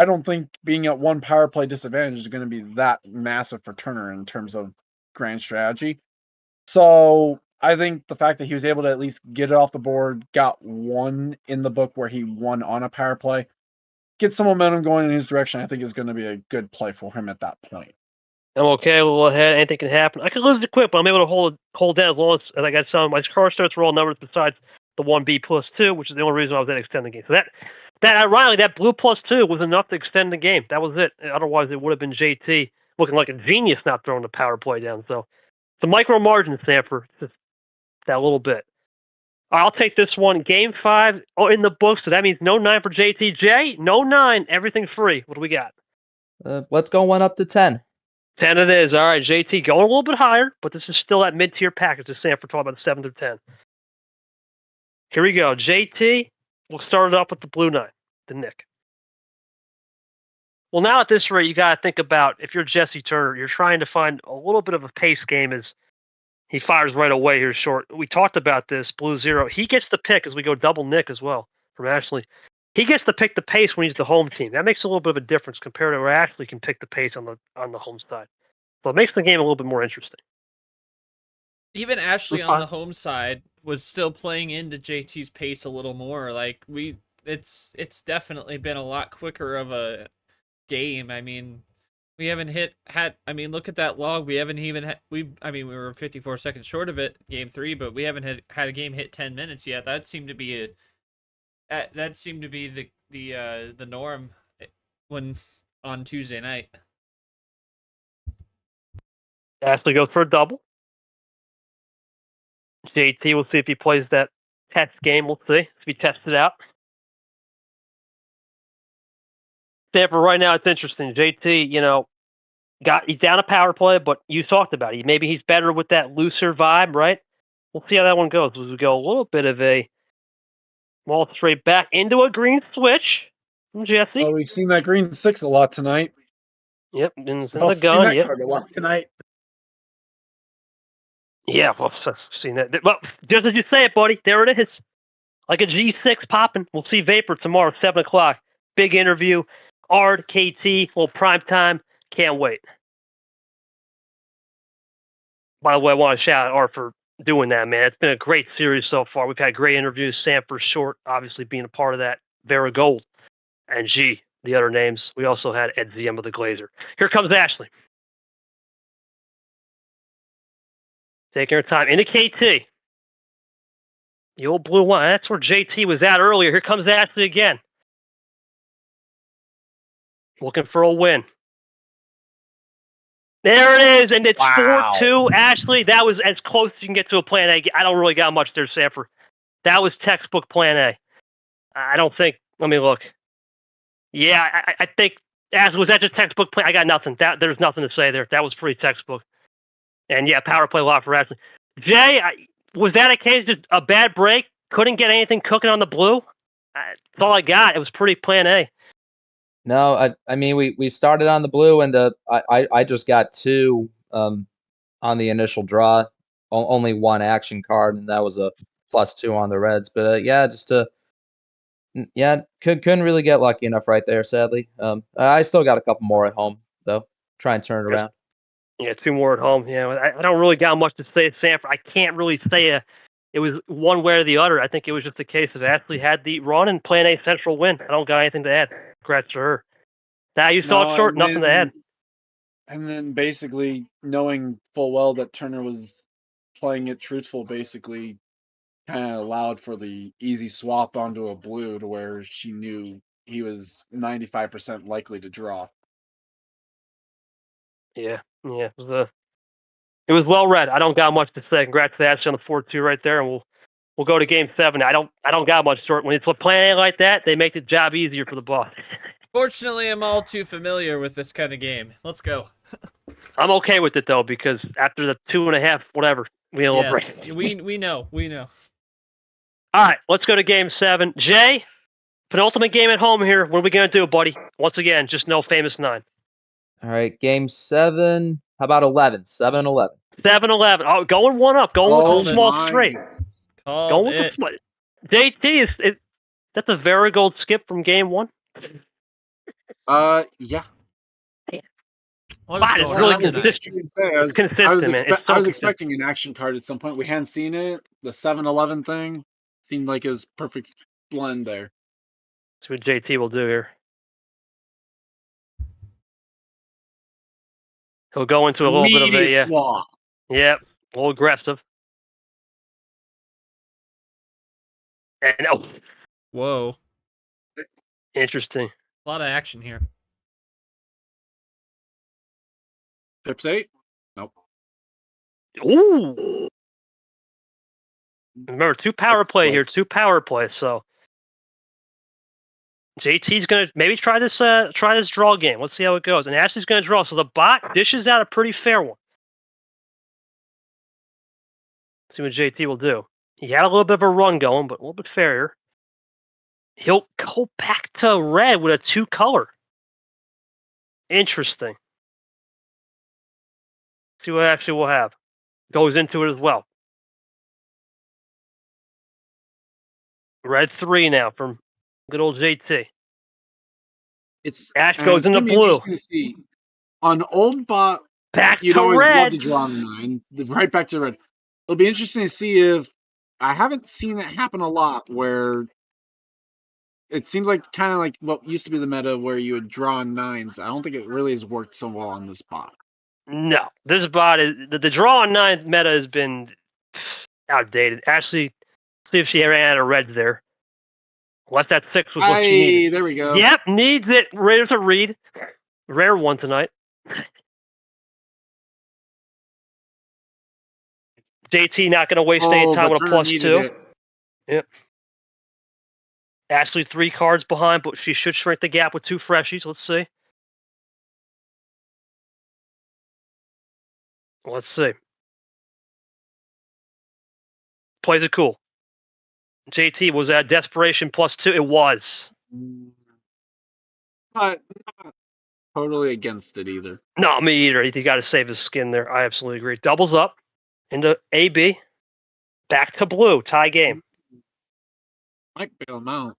I don't think being at one power play disadvantage is going to be that massive for Turner in terms of grand strategy. So I think the fact that he was able to at least get it off the board, got one in the book where he won on a power play, get some momentum going in his direction, I think is going to be a good play for him at that point. I'm okay, a little ahead. Anything can happen. I could lose it quick, but I'm able to hold down as long as I got some. My card starts roll numbers besides the 1B plus 2, which is the only reason I was able to extend the game. So that ironically, that blue plus 2 was enough to extend the game. That was it. Otherwise, it would have been JT looking like a genius not throwing the power play down. So the micro margin, Sanford, just that little bit. I'll take this one. Game 5 in the book, so that means no 9 for JT. Jay, no 9. Everything free. What do we got? Let's go one up to 10. 10 it is. All right, JT going a little bit higher, but this is still that mid-tier package as Sanford talking about the 7 through 10. Here we go. JT, we'll start it off with the blue 9, the Nick. Well, now at this rate, you got to think about, if you're Jesse Turner, you're trying to find a little bit of a pace game as He fires right away here short. We talked about this, blue 0. He gets the pick as we go double Nick as well from Ashley. He gets to pick the pace when he's the home team. That makes a little bit of a difference compared to where Ashley can pick the pace on the home side. So it makes the game a little bit more interesting. Even Ashley on the home side was still playing into JT's pace a little more. Like it's definitely been a lot quicker of a game. I mean, we haven't look at that log. We haven't even we were 54 seconds short of it, game 3, but we haven't had a game hit 10 minutes yet. That seemed to be the norm when on Tuesday night. Ashley goes for a double. JT, we'll see if he plays that test game. We'll see if he tests it out. Stanford, right now, it's interesting. JT, he's down a power play, but you talked about it. Maybe he's better with that looser vibe, right? We'll see how that one goes. We go a little bit of a ball straight back into a green switch from Jesse. Oh, we've seen that green 6 a lot tonight. Yep, and We've also gun. seen that Yep. card a lot tonight. Yeah, well, I've seen that. Well, just as you say it, buddy, there it is. Like a G6 popping. We'll see Vapor tomorrow, 7 o'clock. Big interview. Ard, KT, little prime time. Can't wait. By the way, I want to shout out Art for doing that, man. It's been a great series so far. We've had great interviews. Sanford Short, obviously, being a part of that. Vera Gold. And G, the other names. We also had Ed ZM of the Glazer. Here comes Ashley. Taking her time. Into KT. The old blue one. That's where JT was at earlier. Here comes Ashley again. Looking for a win. There it is, and it's 4-2. Ashley, that was as close as you can get to a plan A. I don't really got much there, Sanford. That was textbook plan A. I don't think. Let me look. Yeah, I think. Was that just textbook plan? I got nothing. There's nothing to say there. That was pretty textbook. And yeah, power play lot for Ashley. Jay, was that a case of a bad break? Couldn't get anything cooking on the blue? That's all I got. It was pretty plan A. No, I mean we started on the blue, and I just got 2 on the initial draw. Only 1 action card, and that was a +2 on the reds. But couldn't really get lucky enough right there, sadly. I still got a couple more at home though. Try and turn it around. Yeah, 2 more at home. Yeah, I don't really got much to say at Sanford. I can't really say it was one way or the other. I think it was just a case of Ashley had the run and plan A central win. I don't got anything to add. Congrats to her. Now you saw it short, nothing to add. And then basically knowing full well that Turner was playing it truthful, basically kind of allowed for the easy swap onto a blue to where she knew he was 95% likely to draw. Yeah, it was well read. I don't got much to say. Congrats to Ashley on the 4-2 right there, and we'll go to game 7. I don't got much short. When it's a plan A like that, they make the job easier for the boss. Fortunately, I'm all too familiar with this kind of game. Let's go. I'm okay with it though, because after the 2.5, whatever, we had a little break. We know. All right, let's go to game 7. Jay, penultimate game at home here. What are we gonna do, buddy? Once again, just no famous 9. All right, game 7. How about 11? 7-11. 7-11. Oh, going 1 up. Going with the small straight. Called Going it. with the JT is that's a very gold skip from game 1. Yeah. What Wow, is it's going really on tonight? consistent. I was expecting an action card at some point. We hadn't seen it. The 7-11 thing seemed like it was perfect blend there. That's what JT will do here. He'll go into a little bit of a swap. Yeah, a little aggressive. And Whoa. Interesting. A lot of action here. Pips 8? Nope. Ooh. Remember, 2 power play here, 2 power plays, so JT's gonna maybe try this draw game. Let's see how it goes. And Ashley's gonna draw. So the bot dishes out a pretty fair one. Let's see what JT will do. He had a little bit of a run going, but a little bit fairer. He'll go back to red with a 2 color. Interesting. See what actually we'll have. goes into it as well. Red 3 now from good old JT. Ash goes into gonna be blue. interesting to see. On old bot, Back you'd to always love red. to draw on a 9. Right back to red. It'll be interesting to see if I haven't seen that happen a lot where it seems like kind of like what used to be the meta where you would draw on 9s. I don't think it really has worked so well on this bot. No, this bot is the draw on 9 meta has been outdated. Actually, see if she ran out of reds there. Unless that 6 was what she needed. There we go. Yep, needs it. There's a read. Rare one tonight. JT not going to waste any time with a +2. Yep. Ashley 3 cards behind, but she should shrink the gap with 2 freshies. Let's see. Let's see. Plays it cool. JT, was that desperation +2? It was. Not totally against it either. No, me either. He got to save his skin there. I absolutely agree. Doubles up into AB. Back to blue. Tie game. Might bail him out.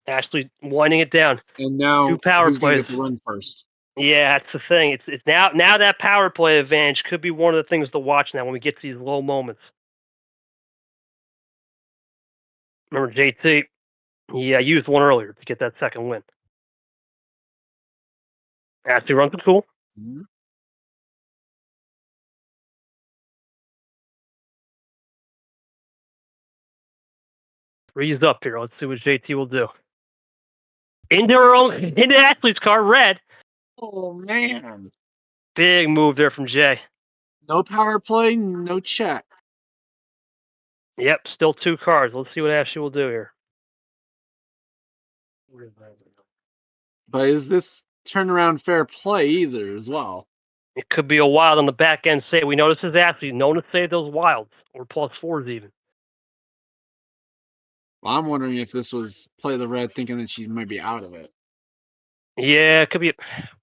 Ashley winding it down. And now 2 power who's gonna plays. get the run first? Yeah, that's the thing. It's now that power play advantage could be one of the things to watch now when we get to these low moments. Remember JT? He used one earlier to get that second win. Ashley runs it cool. Mm-hmm. Three's up here. Let's see what JT will do. Into Ashley's car, red. Oh man. Big move there from Jay. No power play, no check. Yep, still 2 cards. Let's see what Ashley will do here. But is this turnaround fair play either as well? It could be a wild on the back end save. We notice is Ashley known to save those wilds or +4s even. Well, I'm wondering if this was play the red thinking that she might be out of it. Yeah, it could be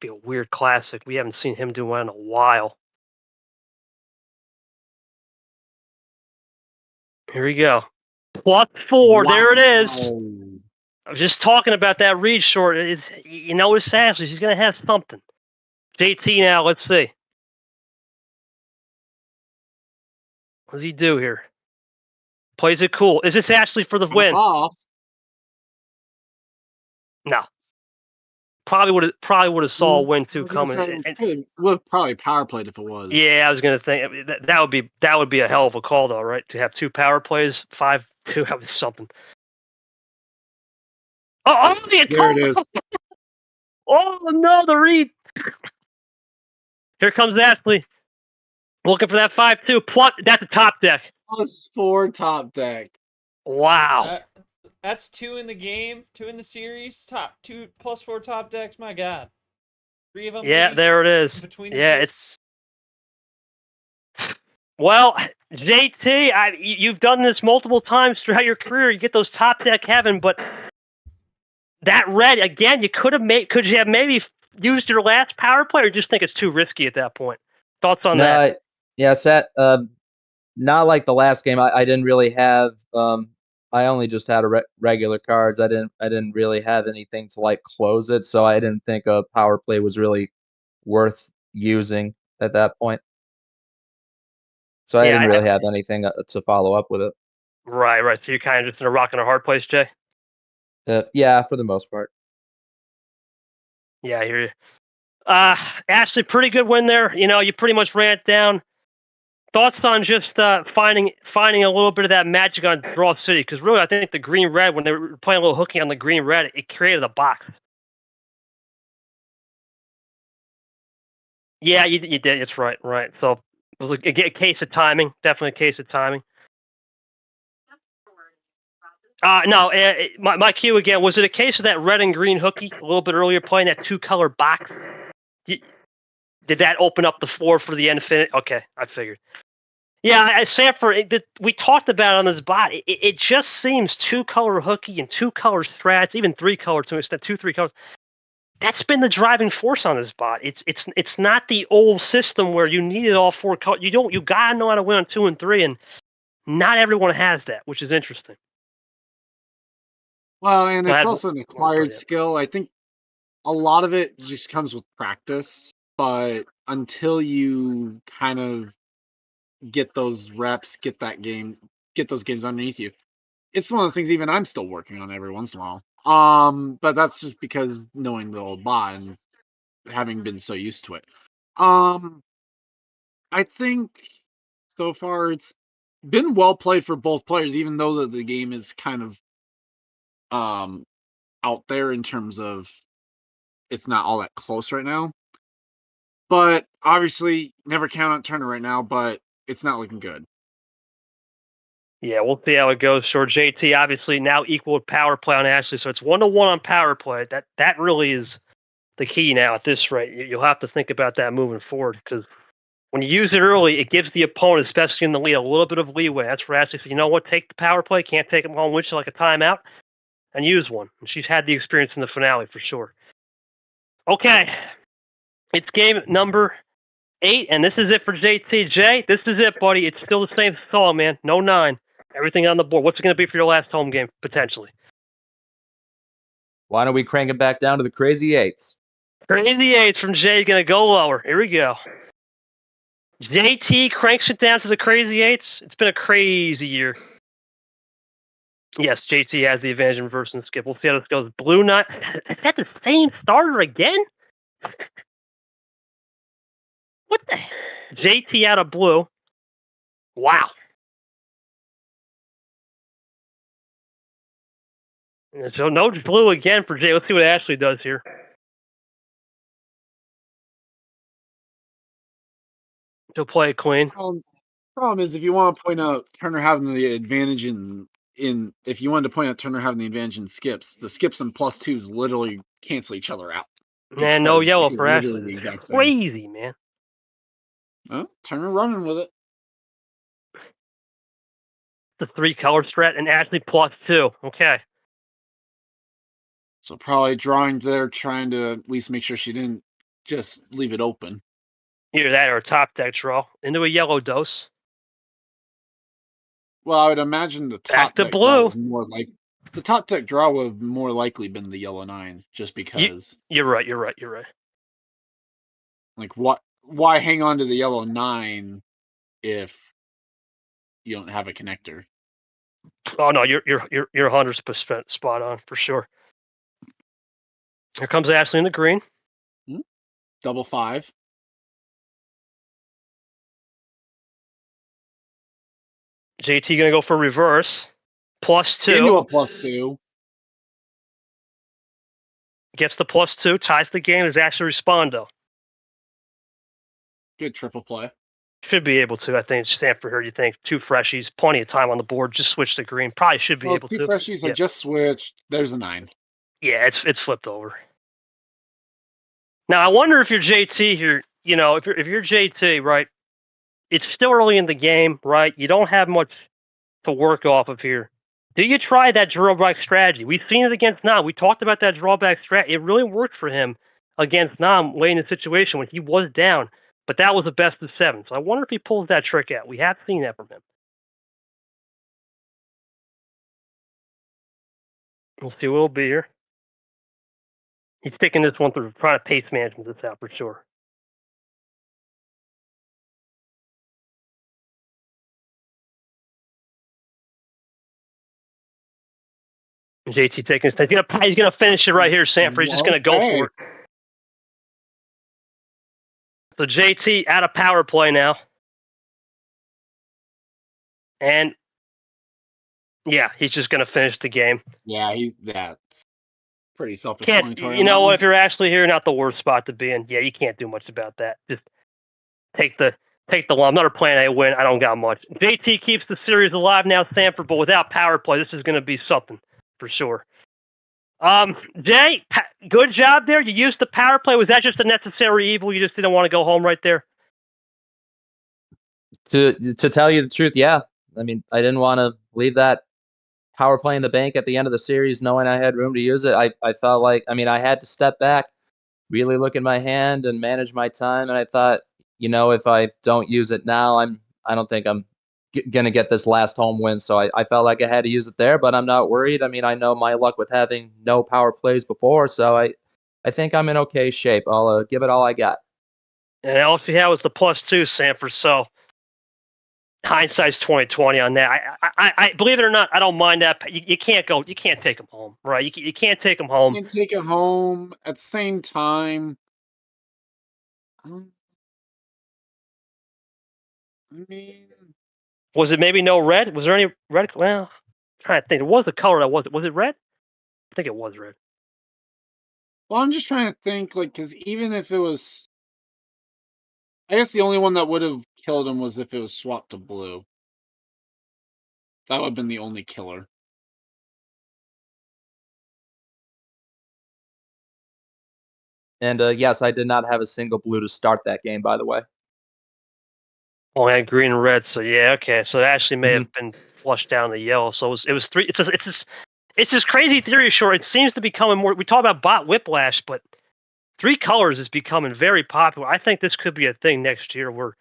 a weird classic. We haven't seen him do one in a while. Here we go. +4. Wow. There it is. I was just talking about that read short. You notice Ashley. She's going to have something. JT now. Let's see. What does he do here? Plays it cool. Is this Ashley for the win? Off. No. Probably would have saw a win too coming. Would probably power played if it was. Yeah, I was gonna think that would be a hell of a call though, right? To have 2 power plays, 5-2, that was something. Oh, there it is. Oh no, the read. Here comes Ashley. Looking for that 5-2. That's a top deck. +4 top deck. Wow. That's 2 in the game, 2 in the series. Top 2 +4 top decks. My God, 3 of them. Yeah, there it is. Between the 2. It's. Well, JT, you've done this multiple times throughout your career. You get those top deck heaven, but that red again. Could you have maybe used your last power play, or just think it's too risky at that point? Thoughts on that? Yeah, Seth. Not like the last game. I didn't really have. I only just had regular cards. I didn't really have anything to like close it, so I didn't think a power play was really worth using at that point. So I didn't really have anything to follow up with it. Right. So you're kind of just in a rock and a hard place, Jay? Yeah, for the most part. Yeah, I hear you. Ashley, pretty good win there. You pretty much ran it down. Thoughts on just finding a little bit of that magic on Draw City? Because really, I think the green-red, when they were playing a little hooky on the green-red, it created a box. Yeah, you did. It's right. So it was a case of timing. Definitely a case of timing. No, my cue again. Was it a case of that red and green hooky a little bit earlier, playing that 2-color box? Did that open up the floor for the infinite? Okay, I figured. Yeah, Sanford, we talked about it on this bot. It just seems 2-color hooky and 2-color strats, even 3-color to an extent, 2-3 colors. That's been the driving force on his bot. It's not the old system where you needed all 4 colors. You gotta know how to win on 2 and 3, and not everyone has that, which is interesting. Well, and So I it's had also an more to acquired tell you. skill. I think a lot of it just comes with practice, but until you kind of get those reps, get those games underneath you, it's one of those things even I'm still working on every once in a while. But that's just because knowing the old bot and having been so used to it. I think so far it's been well played for both players, even though the game is kind of um out there in terms of it's not all that close right now. But obviously, never count on Turner right now, but it's not looking good. Yeah, we'll see how it goes. Sure, JT obviously now equal with power play on Ashley, so it's 1-1 on power play. That really is the key now at this rate. You'll have to think about that moving forward, because when you use it early, it gives the opponent, especially in the lead, a little bit of leeway. That's where Ashley said, you know what, take the power play, can't take it long, which like a timeout, and use one. And she's had the experience in the finale for sure. Okay, it's game number 8, and this is it for JTJ. This is it, buddy. It's still the same song, man. No 9. Everything on the board. What's it going to be for your last home game, potentially? Why don't we crank it back down to the crazy 8s? Crazy 8s from Jay. Going to go lower. Here we go. JT cranks it down to the crazy 8s. It's been a crazy year. Yes, JT has the advantage in reverse and skip. We'll see how this goes. Blue 9. Is that the same starter again? What the? JT out of blue. Wow. So no blue again for Jay. Let's see what Ashley does here. He'll play it clean. Problem is, if you want to point out Turner having the advantage in if you wanted to point out Turner having the advantage in skips, the skips and +2s literally cancel each other out. Man, no Because yellow it is for literally Ashley. the This exact is same. crazy, man. Oh, Turner running with it. The 3-color strat and Ashley +2. Okay. So probably drawing there, trying to at least make sure she didn't just leave it open. Either that or a top deck draw into a yellow dose. Well, I would imagine the Back top to deck draw blue. was more like the top deck draw would have more likely been the yellow 9, just because. You're right. Like, what? Why hang on to the yellow 9 if you don't have a connector? Oh no, you're 100% spot on for sure. Here comes Ashley in the green. Double 5. JT gonna go for reverse. +2. Into a +2. Gets the +2. Ties the game. Does Ashley respond though? Good triple play. Should be able to. I think stand for her. You think 2 freshies, plenty of time on the board. Just switch to green. Probably should be Well, able 2 to. freshies. I just switched. There's a 9. Yeah, it's flipped over. Now I wonder if you're JT here. You know, if you're JT, right? It's still early in the game, right? You don't have much to work off of here. Do you try that drawback strategy? We've seen it against Nam. We talked about that drawback strategy. It really worked for him against Nam late in the situation when he was down. But that was the best of 7. So I wonder if he pulls that trick out. We have seen that from him. We'll see what it'll be here. He's sticking this one through, trying to pace management this out for sure. JT taking his time. He's gonna finish it right here, Sanford. He's just gonna go for it. So JT out of power play now. And yeah, he's just gonna finish the game. Yeah, that's pretty Can't, self-explanatory. you know what? If you're Ashley here, not the worst spot to be in. Yeah, you can't do much about that. Just take the lump. Another plan A win. I don't got much. JT keeps the series alive now, Sanford, but without power play, this is gonna be something for sure. Jay, good job there. You used the power play. Was that just a necessary evil? You just didn't want to go home right there? To tell you the truth, yeah. I mean, I didn't want to leave that power play in the bank at the end of the series knowing I had room to use it. I felt like, I mean, I had to step back. really look at my hand and manage my time. And I thought, if I don't use it now, I don't think I'm gonna get this last home win. So I felt like I had to use it there, but I'm not worried. I mean, I know my luck with having no power plays before, so I think I'm in okay shape. I'll give it all I got. And all she had was the +2, Sanford. So hindsight's 20/20 on that. I believe it or not, I don't mind that. You can't take them home, right? You can't take them home. You can take it home at the same time. I mean, Was it maybe no red? Was there any red? Well, I'm trying to think. It was the color that was it. Was it red? I think it was red. well, I'm just trying to think, like, because even if it was, I guess the only one that would have killed him was if it was swapped to blue. That would have been the only killer. And yes, I did not have a single blue to start that game, by the way. Oh, I had green and red. So yeah, okay. So it actually may have been flushed down to yellow. So it was three. It's this crazy theory. Sure, it seems to be becoming more. We talk about bot whiplash, but 3 colors is becoming very popular. I think this could be a thing next year where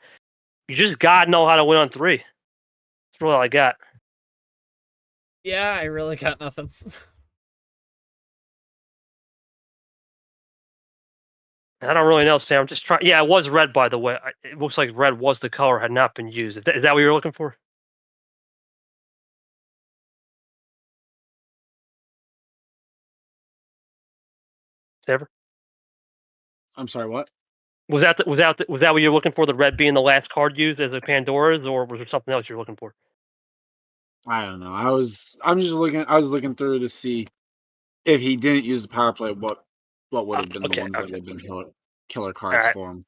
you just gotta know how to win on 3. That's really all I got. Yeah, I really got nothing. I don't really know, Sam. I'm just trying. Yeah, it was red, by the way. It looks like red was the color, had not been used. Is that what you're looking for? Ever? I'm sorry, what? Was that what you're looking for? The red being the last card used as a Pandora's, or was there something else you're looking for? I don't know. I was looking through to see if he didn't use the power play, what would have been the ones that would have been killer cards right. for him.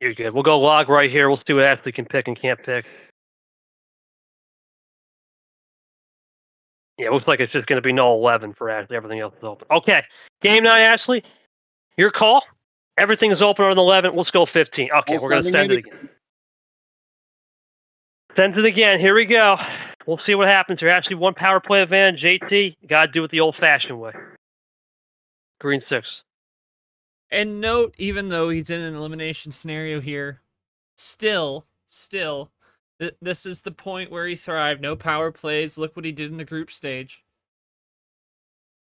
You're good. We'll go log right here. We'll see what Ashley can pick and can't pick. Yeah, it looks like it's just going to be no 11 for Ashley. Everything else is open. Okay, game 9, Ashley. Your call. Everything is open on the 11. Let's go 15. Okay, we're going to send it again. Send it again. Here we go. We'll see what happens here. Ashley, 1 power play advantage. JT, got to do it the old-fashioned way. Green 6. And note, even though he's in an elimination scenario here, still, this is the point where he thrived. No power plays. Look what he did in the group stage.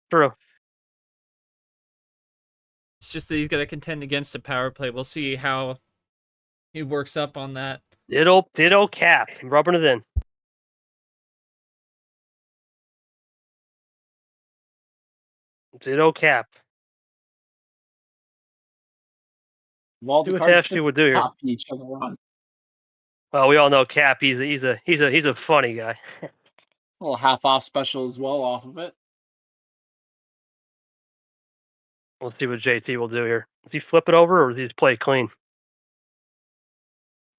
True. It's just that he's got to contend against a power play. We'll see how he works up on that. Ditto cap. I'm rubbing it in. Ditto cap. Well, See the what cards Ashley would do here. copy each other on. Well, we all know Cap. He's a funny guy. A little half-off special as well off of it. We'll see what JT will do here. Does he flip it over or does he just play it clean?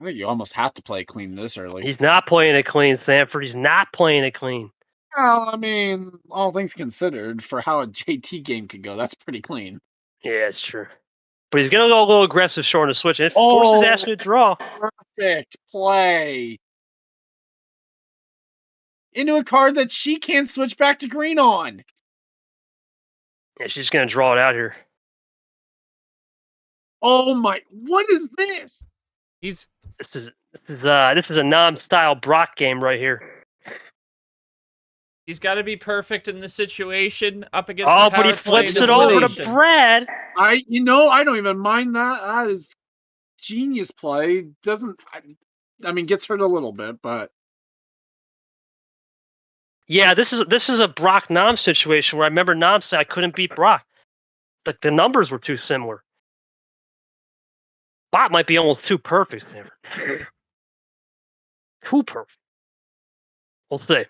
I think you almost have to play clean this early. He's not playing it clean, Sanford. He's not playing it clean. Well, I mean, all things considered, for how a JT game could go, that's pretty clean. Yeah, it's true. But he's going to go a little aggressive short on the switch. And it forces Ashley to draw. Perfect play. Into a card that she can't switch back to green on. Yeah, she's going to draw it out here. Oh my, what is this? This is a non-style Brock game right here. He's got to be perfect in the situation up against the power but he play flips it over to Brad. I don't even mind that. That is genius play. Gets hurt a little bit, but yeah, this is a Brock Nam situation where I remember Nam said I couldn't beat Brock. The numbers were too similar. Bot might be almost too perfect, Sanford. Too perfect. We'll see.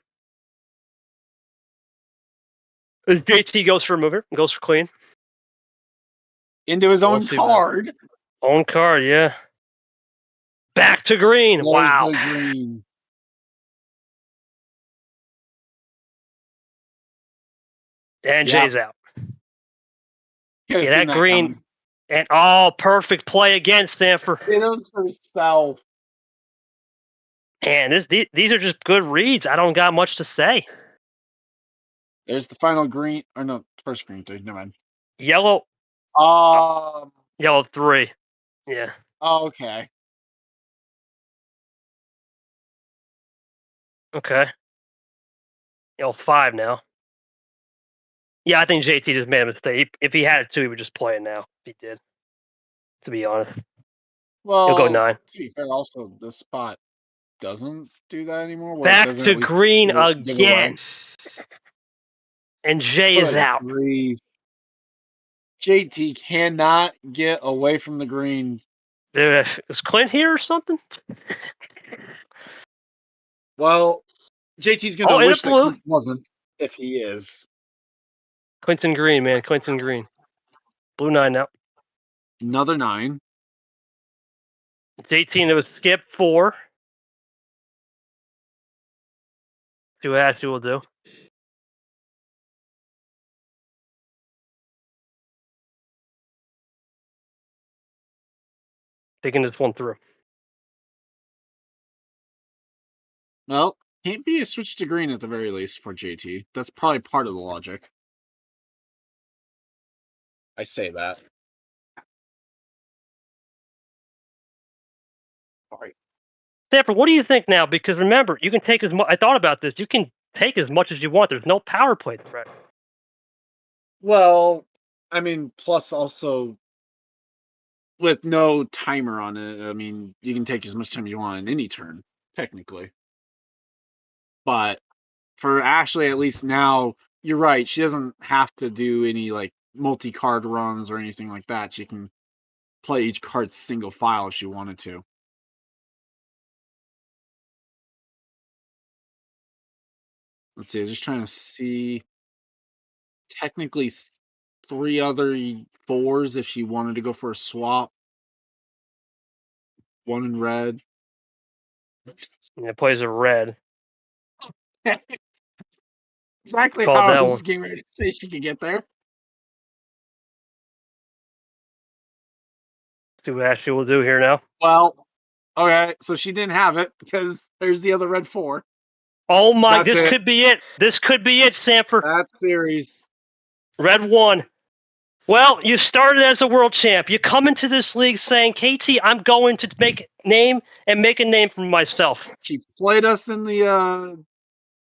As JT goes for a mover, goes for clean. Into his own card. Own card, yeah. Back to green. There's wow. The green. And Jay's out. Yeah, that green. Coming. And perfect play again, Stanford. It was for himself. And these are just good reads. I don't got much to say. There's the final green. Or no, first green too. Never mind. Yellow. Yellow 3. Yeah. Oh, okay. Okay. Yellow 5 now. Yeah, I think JT just made a mistake. If he had it too, he would just play it now. If he did. To be honest. He'll go Well, 9. to be fair, also the spot doesn't do that anymore. Where it Back doesn't to at least green give away. again. And Jay is Good out. grief. JT cannot get away from the green. Dude, is Clint here or something? Well, JT's gonna Oh, in wish it that blue. Clint wasn't, if he is. Clinton Green, man. Clinton Green. Blue 9 now. Another 9. It's 18. It was skip 4. See what Ashley will do. Taking this one through. Well, can't be a switch to green at the very least for JT. That's probably part of the logic. I say that. All right. Stanford, what do you think now? Because remember, you can take as much. I thought about this. You can take as much as you want. There's no power play threat. Well, I mean, plus also with no timer on it, I mean, you can take as much time as you want in any turn, technically. But for Ashley, at least now, you're right. She doesn't have to do any like multi-card runs or anything like that. She can play each card single file if she wanted to. Let's see. I'm just trying to see. Technically, 3 other 4s if she wanted to go for a swap. 1 in red. And it plays a red. Exactly Called how I that was one. getting ready to say she could get there. See what Ashley will do here now. Well, okay, so she didn't have it because there's the other red 4. Oh my! That's This it. could be it. This could be it, Sanford. That series. Red 1. Well, you started as a world champ. You come into this league saying, "KT, I'm going to make a name for myself." She played us in the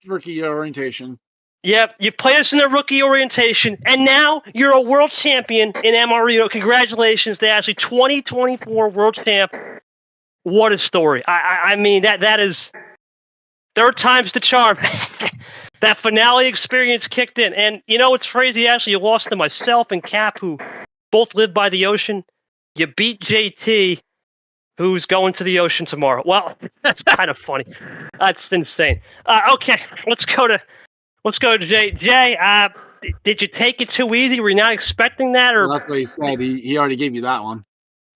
rookie orientation. Yep, you played us in the rookie orientation, and now you're a world champion in MREO. Congratulations to Ashley, 2024 world champ. What a story! I mean that is third time's the charm. That finale experience kicked in, and you know what's crazy? Ashley, you lost to myself and Cap, who both live by the ocean. You beat JT, who's going to the ocean tomorrow. Well, that's kind of funny. That's insane. Okay, let's go to Jay. Jay, did you take it too easy? Were you not expecting that, or Well, that's what he said. He already gave you that one.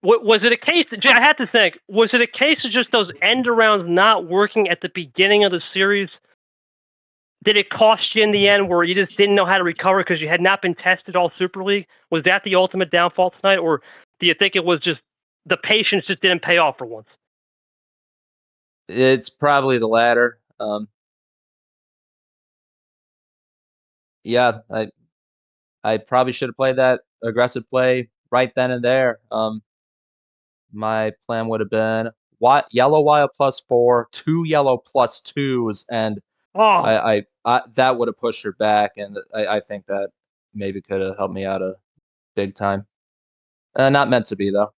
was it a case? Jay, I had to think. Was it a case of just those end arounds not working at the beginning of the series? Did it cost you in the end, where you just didn't know how to recover because you had not been tested all Super League? Was that the ultimate downfall tonight, or do you think it was just the patience just didn't pay off for once? It's probably the latter. Yeah, I probably should have played that aggressive play right then and there. My plan would have been yellow wild +4, 2 yellow +2s, and Oh, I that would have pushed her back, and I think that maybe could have helped me out a big time. Not meant to be though.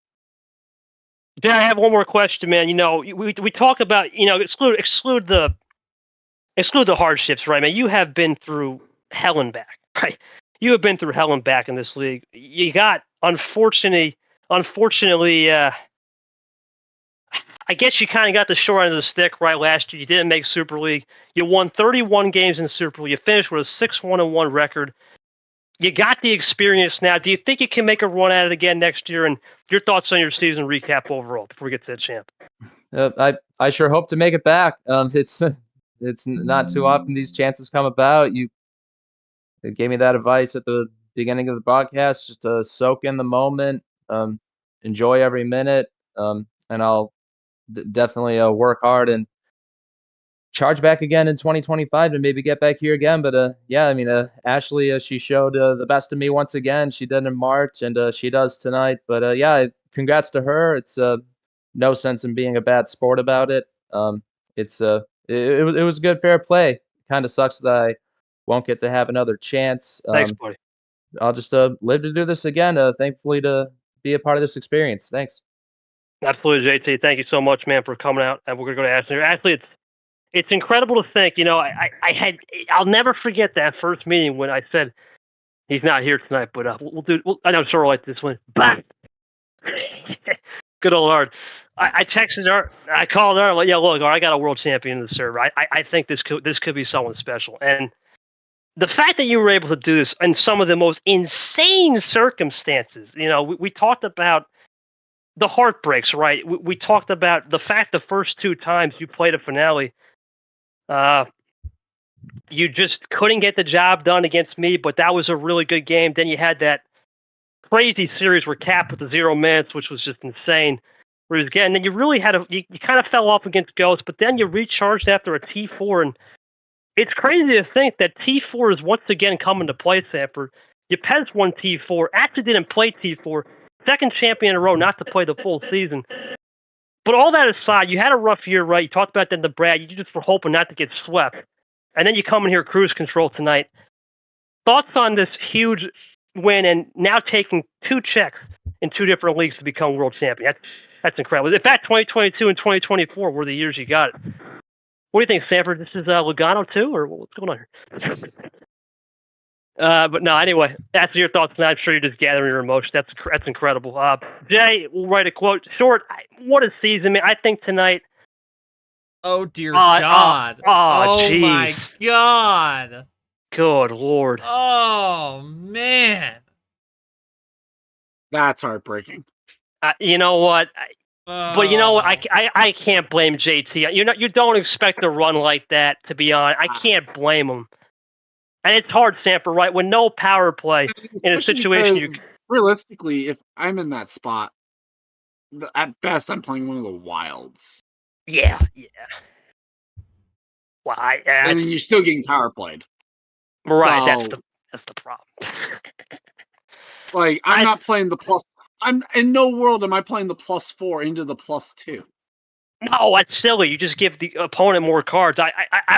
Jay, I have one more question, man. You know, we talk about, you know, exclude the hardships, right, man? You have been through hell and back, right? You have been through hell and back in this league. You got unfortunately, I guess you kind of got the short end of the stick, right? Last year, you didn't make Super League. You won 31 games in Super League. You finished with a 6-1-1 record. You got the experience now. Do you think you can make a run at it again next year? And your thoughts on your season recap overall before we get to the champ? I sure hope to make it back. It's not too often these chances come about. You gave me that advice at the beginning of the broadcast, just to soak in the moment, enjoy every minute, and I'll definitely work hard and charge back again in 2025 and maybe get back here again. But yeah, I mean, Ashley, she showed the best of me once again. She did in March, and she does tonight. But yeah, congrats to her. It's no sense in being a bad sport about it. It was good, fair play. Kind of sucks that I won't get to have another chance. Thanks, buddy. I'll just live to do this again. Thankfully to be a part of this experience. Thanks. Absolutely, JT. Thank you so much, man, for coming out. And we're gonna go to Ashley. Ashley, it's incredible to think. I'll never forget that first meeting when I said he's not here tonight, but we'll do. I know sort of like this one. Bang. Good old Art. I texted her. I called her. I'm like, yeah, look, I got a world champion in the server. I think this could be someone special. And the fact that you were able to do this in some of the most insane circumstances. We talked about the heartbreaks, right? We talked about the fact the first two times you played a finale, you just couldn't get the job done against me, but that was a really good game. Then you had that crazy series where Cap with the 0 minutes, which was just insane. Whereas again, then you really had you kind of fell off against Ghost, but then you recharged after a T4, and it's crazy to think that T4 is once again coming to play, Sanford. Yepes won T4, actually didn't play T4, second champion in a row not to play the full season. But all that aside, you had a rough year, right? You talked about that in the Brad. You just were hoping not to get swept. And then you come in here cruise control tonight. Thoughts on this huge win and now taking 2 checks in 2 different leagues to become world champion? That's incredible. In fact, 2022 and 2024 were the years you got it. What do you think, Sanford? This is Lugano too, or what's going on here? But no, anyway, that's your thoughts tonight. I'm sure you're just gathering your emotions. That's incredible. Jay, we'll write a quote. Short, what a season, man. I think tonight. Oh, dear God. Oh, geez. my God. Good Lord. Oh, man. That's heartbreaking. You know what? But you know what? I can't blame JT. You don't expect a run like that, to be honest. I can't blame him. And it's hard, Sanford, right? When no power play in a situation. Realistically, if I'm in that spot, at best, I'm playing one of the wilds. Yeah. Well, and then you're still getting power played. Right, so, that's the problem. Like, I'm not playing the plus. I'm in no world am I playing the +4 into the +2. No, that's silly. You just give the opponent more cards. I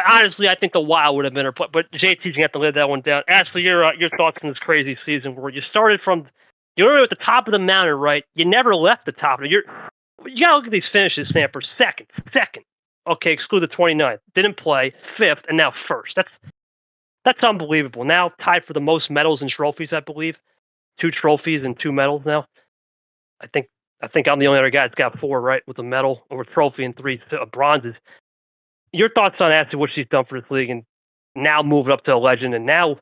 honestly, I think the Wild would have been her, but JT's gonna have to live that one down. Ashley, your thoughts on this crazy season where you started from, you're at the top of the mountain, right? You never left the top of it. You gotta look at these finishes, Sanford. Second. Okay, exclude the 29th. Didn't play. 5th, and now 1st. That's unbelievable. Now tied for the most medals and trophies, I believe. 2 trophies and 2 medals now. I think I'm the only other guy that's got 4, right, with a medal or a trophy and 3 bronzes. Your thoughts on Ashley, what she's done for this league, and now moving up to a legend, and now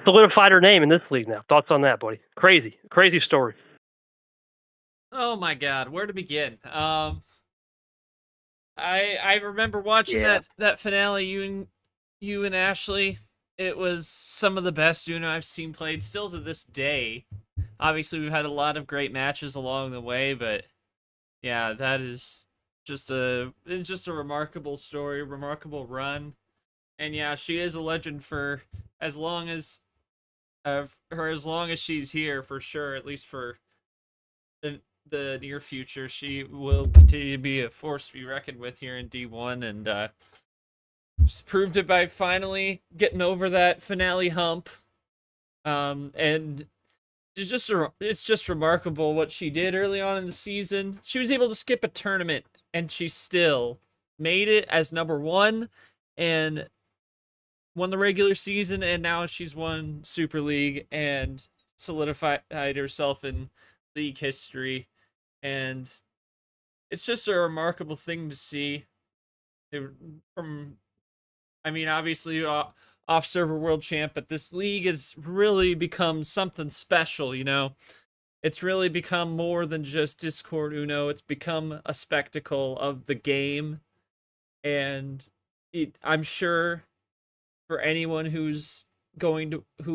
solidified her name in this league now. Thoughts on that, buddy? Crazy story. Oh my God, where to begin? I remember watching that finale. You and Ashley. It was some of the best Uno I've seen played still to this day. Obviously, we've had a lot of great matches along the way, but yeah, that is just a remarkable story, remarkable run. And yeah, she is a legend for as long as she's here, for sure, at least for the near future. She will continue to be a force to be reckoned with here in D1, and just proved it by finally getting over that finale hump. And it's just remarkable what she did early on in the season. She was able to skip a tournament, and she still made it as number 1 and won the regular season, and now she's won Super League and solidified herself in league history. And it's just a remarkable thing to see. Obviously, off-server world champ, but this league has really become something special, you know? It's really become more than just Discord Uno. It's become a spectacle of the game. And I'm sure for anyone who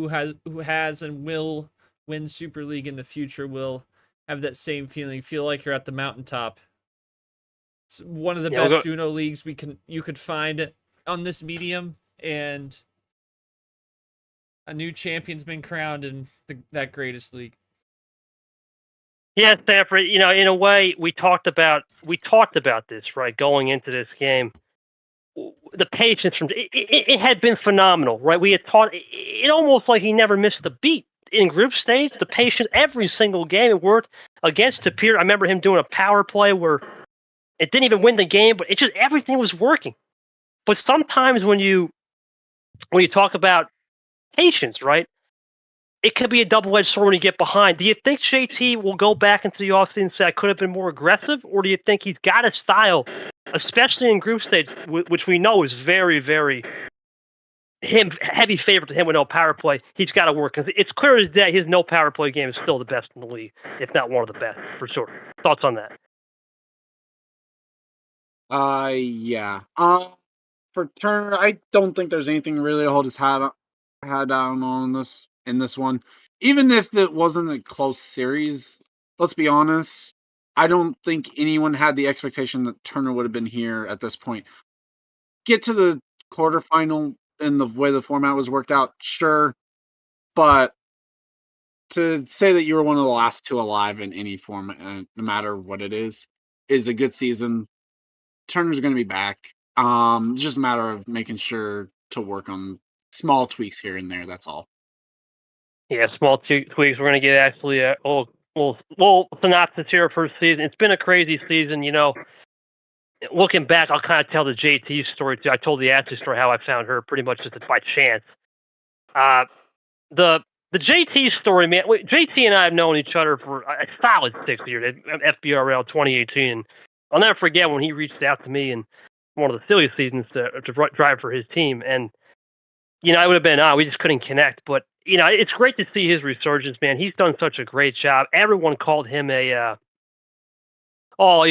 has and will win Super League in the future will have that same feeling. Feel like you're at the mountaintop. It's one of the Yeah, best Uno leagues you could find on this medium, and a new champion's been crowned in that greatest league. Yeah, Stanford. In a way, we talked about this, right? Going into this game, the patience from it had been phenomenal, right? We had taught it almost like he never missed a beat in group stage. The patience every single game it worked against Tapir. I remember him doing a power play where it didn't even win the game, but it just everything was working. But sometimes when you talk about patience, right? It could be a double-edged sword when you get behind. Do you think JT will go back into the offseason and say, I could have been more aggressive? Or do you think he's got a style, especially in group stage, which we know is very, very heavy favorite to him with no power play? He's got to work. Because it's clear as day his no power play game is still the best in the league, if not one of the best, for sure. Thoughts on that? Yeah. For Turner, I don't think there's anything really to hold his head down on in this one. Even if it wasn't a close series, let's be honest, I don't think anyone had the expectation that Turner would have been here at this point. Get to the quarterfinal and the way the format was worked out, sure, but to say that you were one of the last two alive in any format, no matter what it is a good season. Turner's going to be back. It's just a matter of making sure to work on small tweaks here and there. That's all. Yeah, small tweaks. We're going to get actually a little synopsis here for the season. It's been a crazy season, Looking back, I'll kind of tell the JT story too. I told the Ashley story how I found her pretty much just by chance. The JT story, man. JT and I have known each other for a solid 6 years at FBRL 2018. I'll never forget when he reached out to me in one of the silly seasons to drive for his team, and I would have been we just couldn't connect. But it's great to see his resurgence, man. He's done such a great job. Everyone called him he's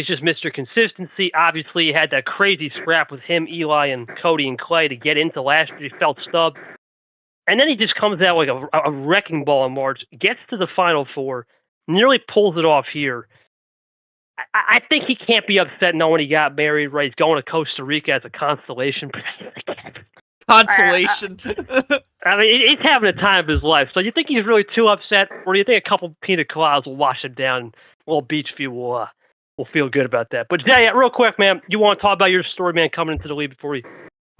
just Mr. Consistency. Obviously, he had that crazy scrap with him, Eli, and Cody and Clay to get into last year. He felt stubbed. And then he just comes out like a wrecking ball in March, gets to the Final Four, nearly pulls it off here. I think he can't be upset knowing he got married, right? He's going to Costa Rica as a consolation. Consolation. I mean, he's having a time of his life. So you think he's really too upset, or do you think a couple pina coladas will wash him down? A little beach view will feel good about that. But yeah, real quick, man, you want to talk about your story, man, coming into the league before we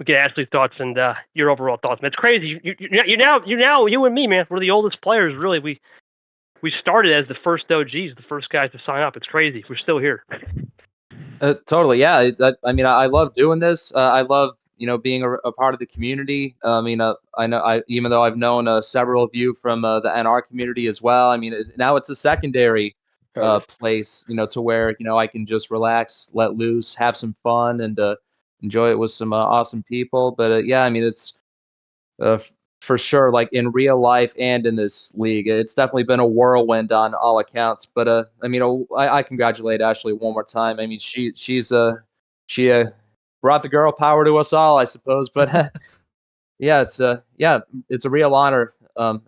get Ashley's thoughts and your overall thoughts, man. It's crazy. You're now you and me, man. We're the oldest players, really. We started as the first OGs, the first guys to sign up. It's crazy. We're still here. Totally, yeah. I mean, I love doing this. I love being a part of the community. I know even though I've known several of you from the NR community as well. I mean, now it's a secondary place, to where I can just relax, let loose, have some fun, and enjoy it with some awesome people. But yeah, I mean, it's for sure, like in real life and in this league, it's definitely been a whirlwind on all accounts. But I mean, I congratulate Ashley one more time. I mean, she brought the girl power to us all, I suppose. But yeah, it's a real honor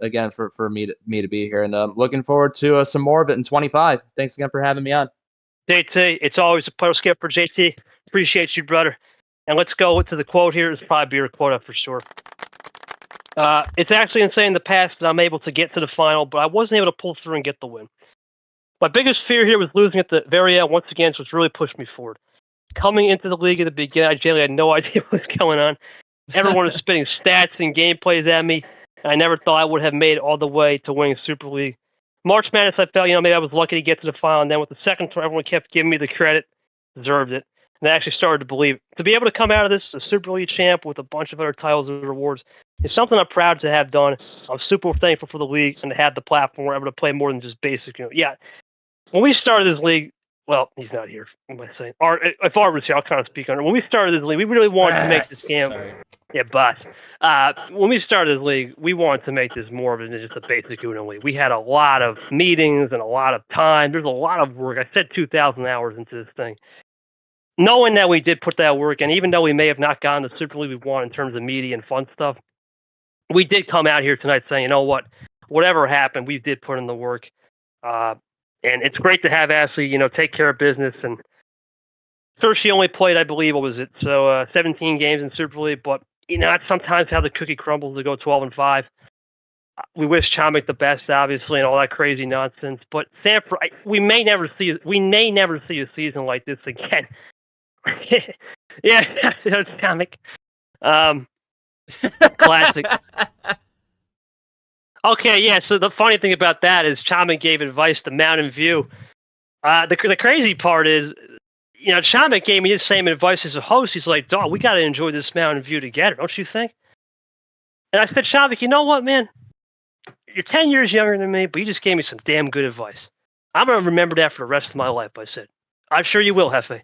again for me to be here, and looking forward to some more of it in 25. Thanks again for having me on. JT, it's always a pleasure, Skip, for JT. Appreciate you, brother. And let's go to the quote here. It's probably your quote up for sure. It's actually insane in the past that I'm able to get to the final, but I wasn't able to pull through and get the win. My biggest fear here was losing at the very end once again, which really pushed me forward. Coming into the league at the beginning, I generally had no idea what was going on. Everyone was spitting stats and gameplays at me, and I never thought I would have made it all the way to winning Super League. March Madness, I felt, maybe I was lucky to get to the final, and then with the second tour, everyone kept giving me the credit, deserved it. And I actually started to believe it. To be able to come out of this a Super League champ with a bunch of other titles and rewards is something I'm proud to have done. I'm super thankful for the league and to have the platform where I'm able to play more than just basic. Yeah, when we started this league, well, he's not here. What am I saying? If Art was here, I'll kind of speak on it. When we started this league, we really wanted to make this game. Sorry. Yeah, but when we started this league, we wanted to make this more of it than just a basic Uno league. We had a lot of meetings and a lot of time. There's a lot of work. I said 2,000 hours into this thing. Knowing that we did put that work, and even though we may have not gotten the Super League we want in terms of media and fun stuff, we did come out here tonight saying, you know what, whatever happened, we did put in the work. And it's great to have Ashley, take care of business and Cersei only played, I believe, what was it? So 17 games in Super League, but that's sometimes how the cookie crumbles to go 12-5. We wish Chomik the best, obviously, and all that crazy nonsense. But Sanford, we may never see a season like this again. Yeah, that's Chomik. Classic. Okay, yeah. So the funny thing about that is Chomik gave advice to Mountain View. The crazy part is, Chomik gave me the same advice as a host. He's like, "Dog, we got to enjoy this Mountain View together, don't you think?" And I said, "Chomik, you know what, man? You're 10 years younger than me, but you just gave me some damn good advice. I'm going to remember that for the rest of my life," I said. "I'm sure you will, Hefe."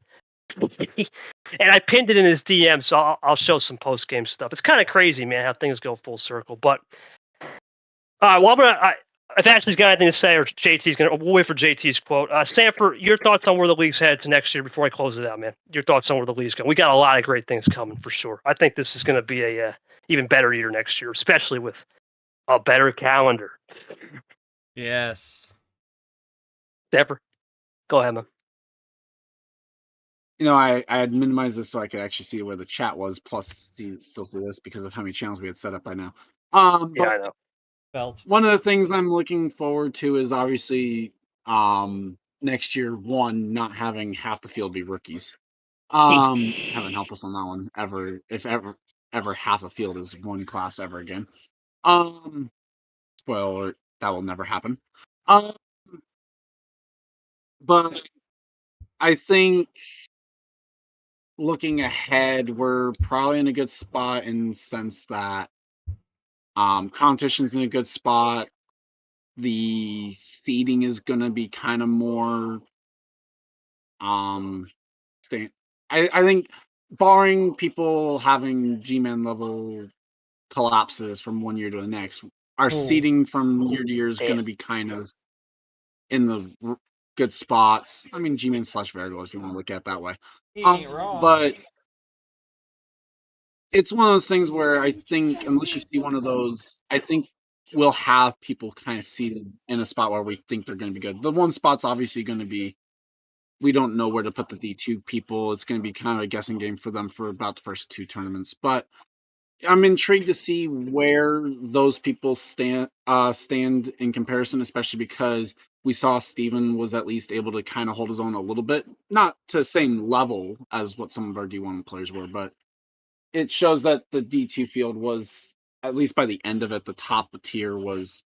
And I pinned it in his DM, so I'll show some post-game stuff. It's kind of crazy, man, how things go full circle. But, well, if Ashley's got anything to say, or JT's we'll wait for JT's quote. Sanford, your thoughts on where the league's headed to next year before I close it out, man. Your thoughts on where the league's going. We got a lot of great things coming for sure. I think this is going to be a even better year next year, especially with a better calendar. Yes. Sanford, go ahead, man. I had minimized this so I could actually see where the chat was, plus still see this because of how many channels we had set up by now. Yeah, But I know. one of the things I'm looking forward to is obviously next year, not having half the field be rookies. Heaven help us on that one ever, if ever half a field is one class ever again. Spoiler, that will never happen. But I think looking ahead, we're probably in a good spot in the sense that competition's in a good spot. The seeding is gonna be kind of more I think, barring people having G-Man level collapses from one year to the next, our seeding from year to year is going to be kind of in the good spots. I mean, G-Man / Variable, if you want to look at it that way. He ain't wrong. But it's one of those things where I think, unless you see one of those, I think we'll have people kind of seated in a spot where we think they're going to be good. The one spot's obviously going to be, we don't know where to put the D2 people. It's going to be kind of a guessing game for them for about the first 2 tournaments. But I'm intrigued to see where those people stand in comparison, especially because we saw Steven was at least able to kind of hold his own a little bit. Not to the same level as what some of our D1 players were, but it shows that the D2 field was, at least by the end of it, the top tier was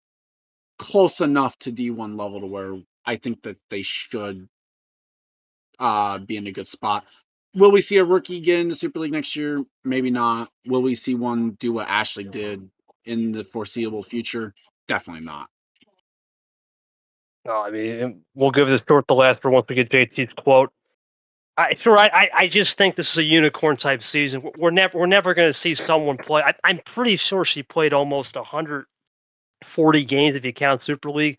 close enough to D1 level to where I think that they should be in a good spot. Will we see a rookie get into Super League next year? Maybe not. Will we see one do what Ashley did in the foreseeable future? Definitely not. No, I mean, we'll give this short the last for once we get JT's quote. I just think this is a unicorn type season. We're never going to see someone play. I'm pretty sure she played almost 140 games if you count Super League.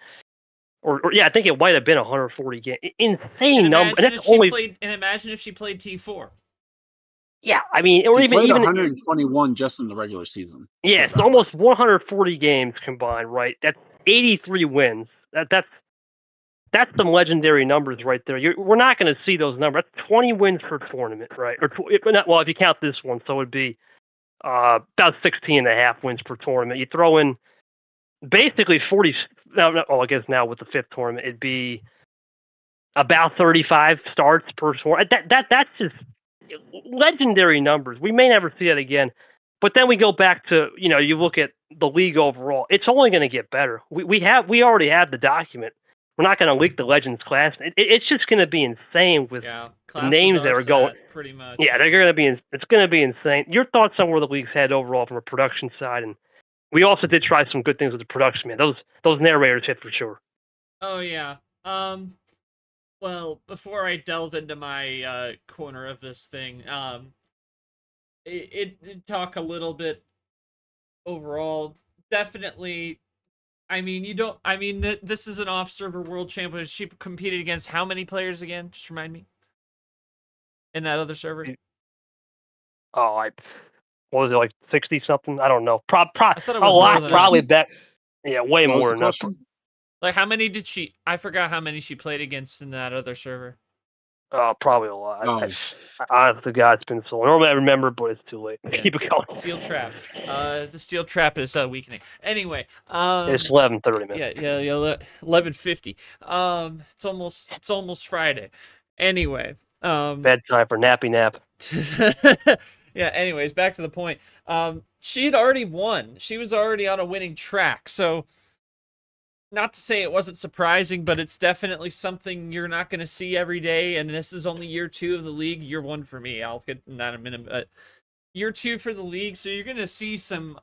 Or yeah, I think it might have been 140 games. Insane number. And that's only. Imagine if she played T4. Yeah, I mean, or She even played 121 just in the regular season. Yeah, it's almost 140 games combined, right? That's 83 wins. That's some legendary numbers right there. We're not going to see those numbers. That's 20 wins per tournament, right? Or if you count this one, so it'd be about 16 and a half wins per tournament. You throw in basically 40. I guess now with the 5th tournament, it'd be about 35 starts per tournament. That's just legendary numbers. We may never see that again. But then we go back to, you look at the league overall. It's only going to get better. We already have the document. We're not going to leak the Legends class. It's just going to be insane with the names that are going. Pretty much. Yeah, they're going to be. It's going to be insane. Your thoughts on where the league's head overall from a production side, and we also did try some good things with the production, man. Those narrators hit for sure. Oh yeah. Well, before I delve into my corner of this thing, it talk a little bit overall. Definitely. I mean, this is an off-server world championship. She competed against how many players again? Just remind me. In that other server. Oh, what was it, like 60 something? I don't know. I thought it was a lot, probably that. that. Yeah, way what more than that. Like, how many I forgot how many she played against in that other server. Probably a lot. Oh. Honest to God, it's been so long. Normally I remember, but it's too late. Yeah. Keep it going. Steel trap. The steel trap is weakening. Anyway, It's 11:30, man. yeah, 11:50. It's almost Friday. Anyway, Bedtime for nappy nap. yeah, anyways, back to the point. She had already won. She was already on a winning track. So not to say it wasn't surprising, but it's definitely something you're not going to see every day, and this is only year 2 of the league. Year 1 for me. I'll get in that in a minute, but year 2 for the league, so you're going to see some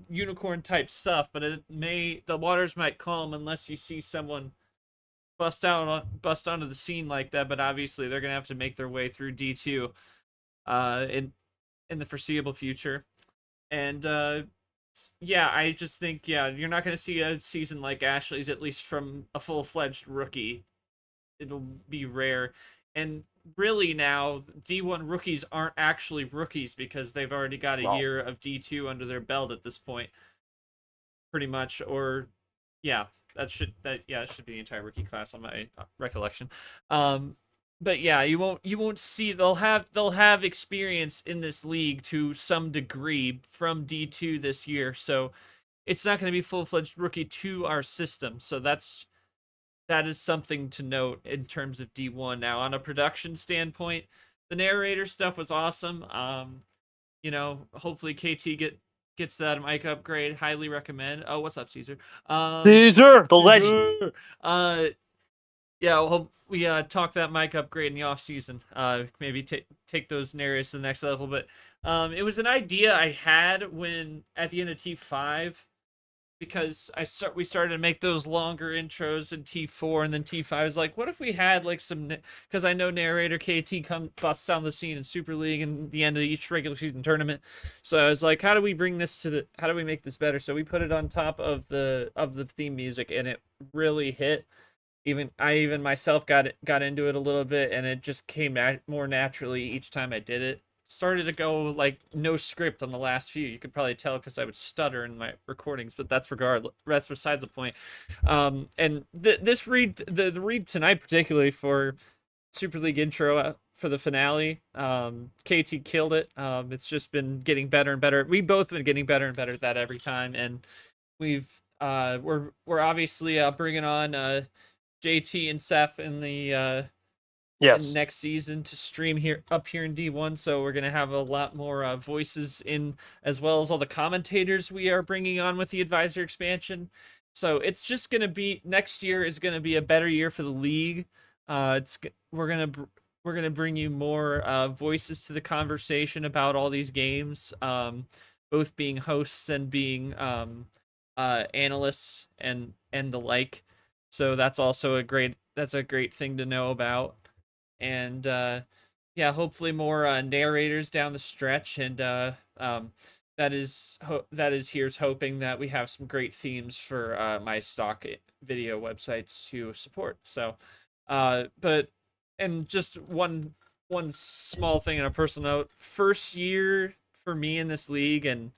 unicorn type stuff, but the waters might calm unless you see someone bust onto the scene like that. But obviously they're gonna have to make their way through D2 in the foreseeable future. And yeah, I just think you're not gonna see a season like Ashley's, at least from a full-fledged rookie. It'll be rare. And really now D1 rookies aren't actually rookies because they've already got a year of D2 under their belt at this point, pretty much. Or that should be the entire rookie class on my recollection. But yeah, you won't see, they'll have experience in this league to some degree from D2 this year, so it's not going to be full-fledged rookie to our system. So that is something to note in terms of D1. Now, on a production standpoint, the narrator stuff was awesome. Hopefully KT gets that mic upgrade. Highly recommend. Oh, what's up, Caesar? Caesar, the legend. We talk that mic upgrade in the off season. Maybe take those narrators to the next level. But it was an idea I had when at the end of T5, because we started to make those longer intros in T4, and then T5 I was like, what if we had like some, because I know narrator KT busts on the scene in Super League and the end of each regular season tournament. So I was like, how do we make this better? So we put it on top of the theme music, and it really hit. I myself got into it a little bit, and it just came more naturally each time I did it. Started to go like no script on the last few. You could probably tell because I would stutter in my recordings, but that's besides the point. And this read, the read tonight, particularly for Super League intro for the finale, KT killed it. It's just been getting better and better. We've both been getting better and better at that every time, and we're obviously bringing on JT and Seth in the next season to stream up here in D1, so we're gonna have a lot more voices in, as well as all the commentators we are bringing on with the advisor expansion. So it's just gonna be, next year is gonna be a better year for the league. We're gonna bring you more voices to the conversation about all these games, both being hosts and being analysts and the like. So that's also a great thing to know about. And hopefully more narrators down the stretch, and here's hoping that we have some great themes for my stock video websites to support. So and just one small thing on a personal note, first year for me in this league, and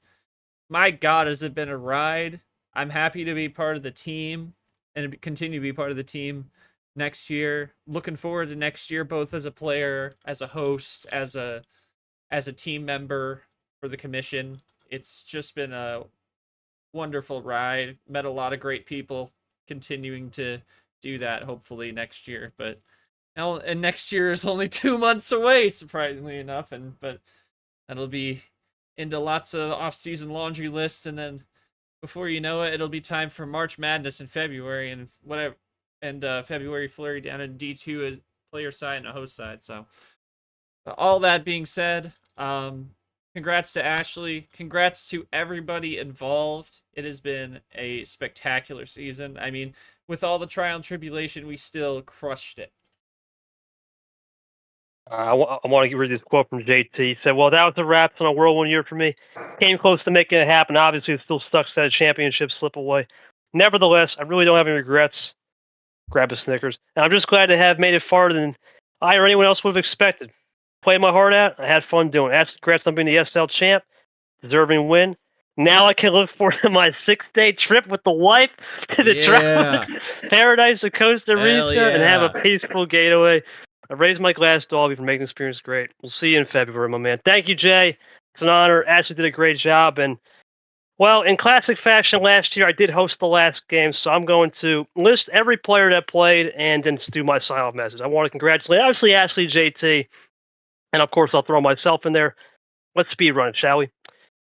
my God, has it been a ride. I'm happy to be part of the team and continue to be part of the team next year. Looking forward to next year, both as a player, as a host, as a team member for the commission. It's just been a wonderful ride. Met a lot of great people. Continuing to do that hopefully next year. But now, and next year is only 2 months away, surprisingly enough, but that'll be into lots of off-season laundry lists, and then before you know it, it'll be time for March Madness in February and whatever. And February Flurry down in D2 as player side and a host side. So all that being said, congrats to Ashley. Congrats to everybody involved. It has been a spectacular season. I mean, with all the trial and tribulation, we still crushed it. I want to read this quote from JT. He said, well, that was the wraps on a whirlwind year for me. Came close to making it happen. Obviously, it still stuck to that championship slip away. Nevertheless, I really don't have any regrets. Grab a Snickers. And I'm just glad to have made it farther than I or anyone else would have expected. Played my heart out. I had fun doing it. Congrats on being the SL champ. Deserving win. Now I can look forward to my 6-day trip with the wife to the Paradise of Costa Rica and have a peaceful getaway. I raised my glass to all of you for making the experience great. We'll see you in February, my man. Thank you, Jay. It's an honor. Ashley did a great job. And, well, in classic fashion last year, I did host the last game, so I'm going to list every player that played and then do my sign-off message. I want to congratulate, obviously, Ashley, JT, and, of course, I'll throw myself in there. Let's speed run it, shall we?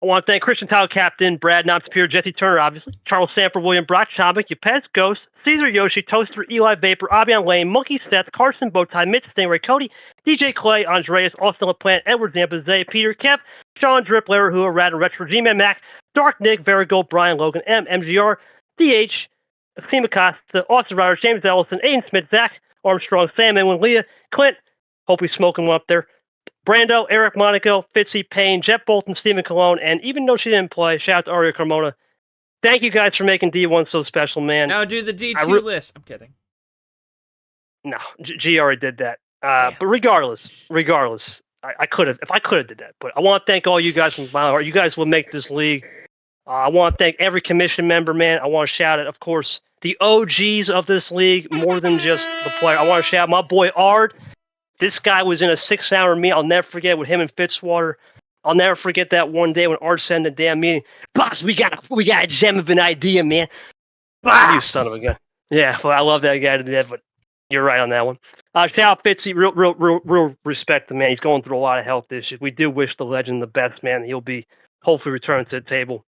I want to thank Christian Tile Captain, Brad Tapir, Jesse Turner, obviously, Charles Sanford, William Brock, Chombick, Yepez, Ghost, Caesar Yoshi, Toaster, Eli Vapor, Abion Lane, Monkey Seth, Carson Bowtie, Mitch Stingray, Cody, DJ Clay, Andreas, Austin LaPlante, Edward Zampa, Zay, Peter, Kev, Sean Drip, Larry Hua, Rad and Retro, G-Man Mac, Dark Nick, Verigo, Brian Logan, MGR, DH, Seema Costa, Austin Ryder, James Ellison, Aiden Smith, Zach Armstrong, Sam Inwin, Leah, Clint, hope he's smoking one up there. Brando, Eric Monaco, Fitzy, Payne, Jeff Bolton, Stephen Colon, and even though she didn't play, shout out to Aria Carmona. Thank you guys for making D1 so special, man. Now do the D2 list. I'm kidding. No, G already did that. But regardless, I could have, if I could have did that. But I want to thank all you guys from my heart. You guys will make this league. I want to thank every commission member, man. I want to shout out, of course, the OGs of this league, more than just the player. I want to shout out my boy Ard. This guy was in a 6-hour meeting. I'll never forget with him and Fitzwater. I'll never forget that one day when Art sent the damn meeting. Boss, we got a gem of an idea, man. Boss! You son of a gun. Yeah, well, I love that guy to death, but you're right on that one. Shout out Fitzy, real respect the man. He's going through a lot of health issues. We do wish the legend the best, man. He'll be hopefully returning to the table.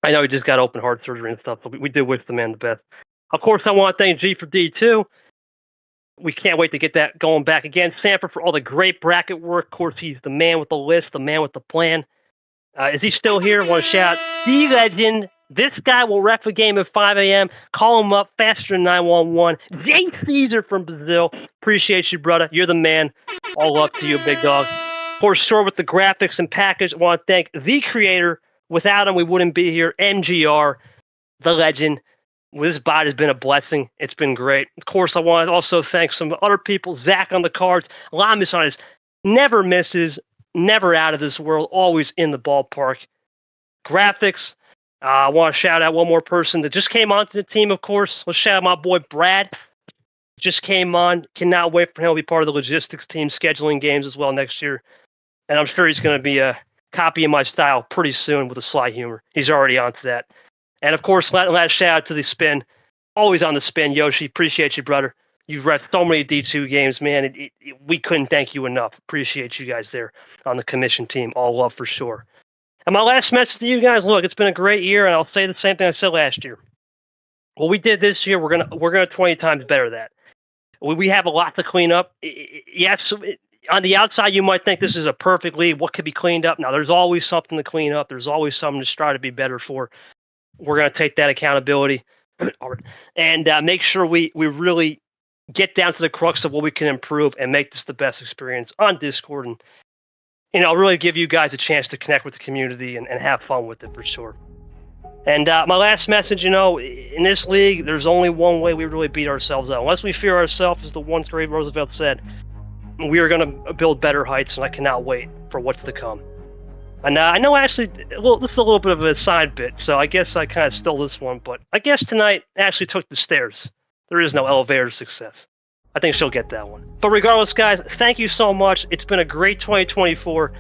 I know he just got open heart surgery and stuff, but we do wish the man the best. Of course, I want to thank G for D2. We can't wait to get that going back again. Sanford for all the great bracket work. Of course, he's the man with the list, the man with the plan. Is he still here? I want to shout out the legend. This guy will ref a game at 5 a.m. Call him up faster than 911. Jay Caesar from Brazil. Appreciate you, brother. You're the man. All up to you, big dog. Of course, Shore with the graphics and package. I want to thank the creator. Without him, we wouldn't be here. MGR, the legend. This bot has been a blessing. It's been great. Of course, I want to also thank some other people. Zach on the cards. Lamis on his never misses, never out of this world, always in the ballpark. Graphics. I want to shout out one more person that just came onto the team, of course. Let's shout out my boy Brad. Just came on. Cannot wait for him to be part of the logistics team, scheduling games as well next year. And I'm sure he's going to be copying my style pretty soon with a sly humor. He's already onto that. And, of course, last shout out to the spin. Always on the spin, Yoshi. Appreciate you, brother. You've read so many D2 games, man. We couldn't thank you enough. Appreciate you guys there on the commission team. All love for sure. And my last message to you guys, look, it's been a great year, and I'll say the same thing I said last year. What we did this year, we're gonna 20 times better that. We have a lot to clean up. Yes, on the outside, you might think this is a perfect league. What could be cleaned up? Now, there's always something to clean up. There's always something to try to be better for. We're going to take that accountability and make sure we really get down to the crux of what we can improve and make this the best experience on Discord. And, really give you guys a chance to connect with the community and have fun with it for sure. And my last message, in this league, there's only one way we really beat ourselves out. Unless we fear ourselves, as the one great Roosevelt said, we are going to build better heights, and I cannot wait for what's to come. And I know, Ashley, this is a little bit of a side bit, so I guess I kind of stole this one, but I guess tonight Ashley took the stairs. There is no elevator to success. I think she'll get that one. But regardless, guys, thank you so much. It's been a great 2024.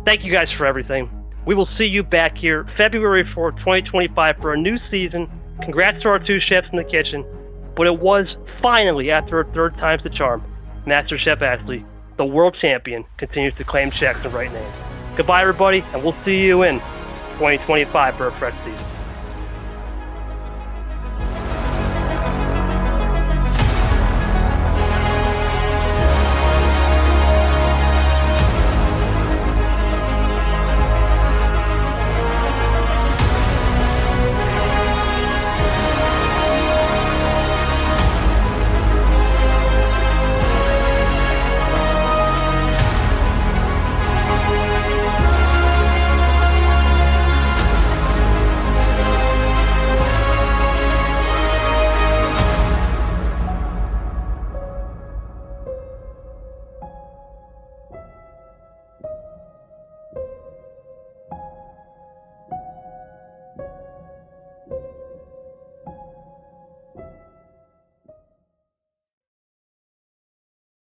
Thank you guys for everything. We will see you back here February 4th, 2025 for a new season. Congrats to our two chefs in the kitchen. But it was finally, after a third time's the charm, Master Chef Ashley, the world champion, continues to claim checks and write names. Goodbye, everybody, and we'll see you in 2025 for a fresh season.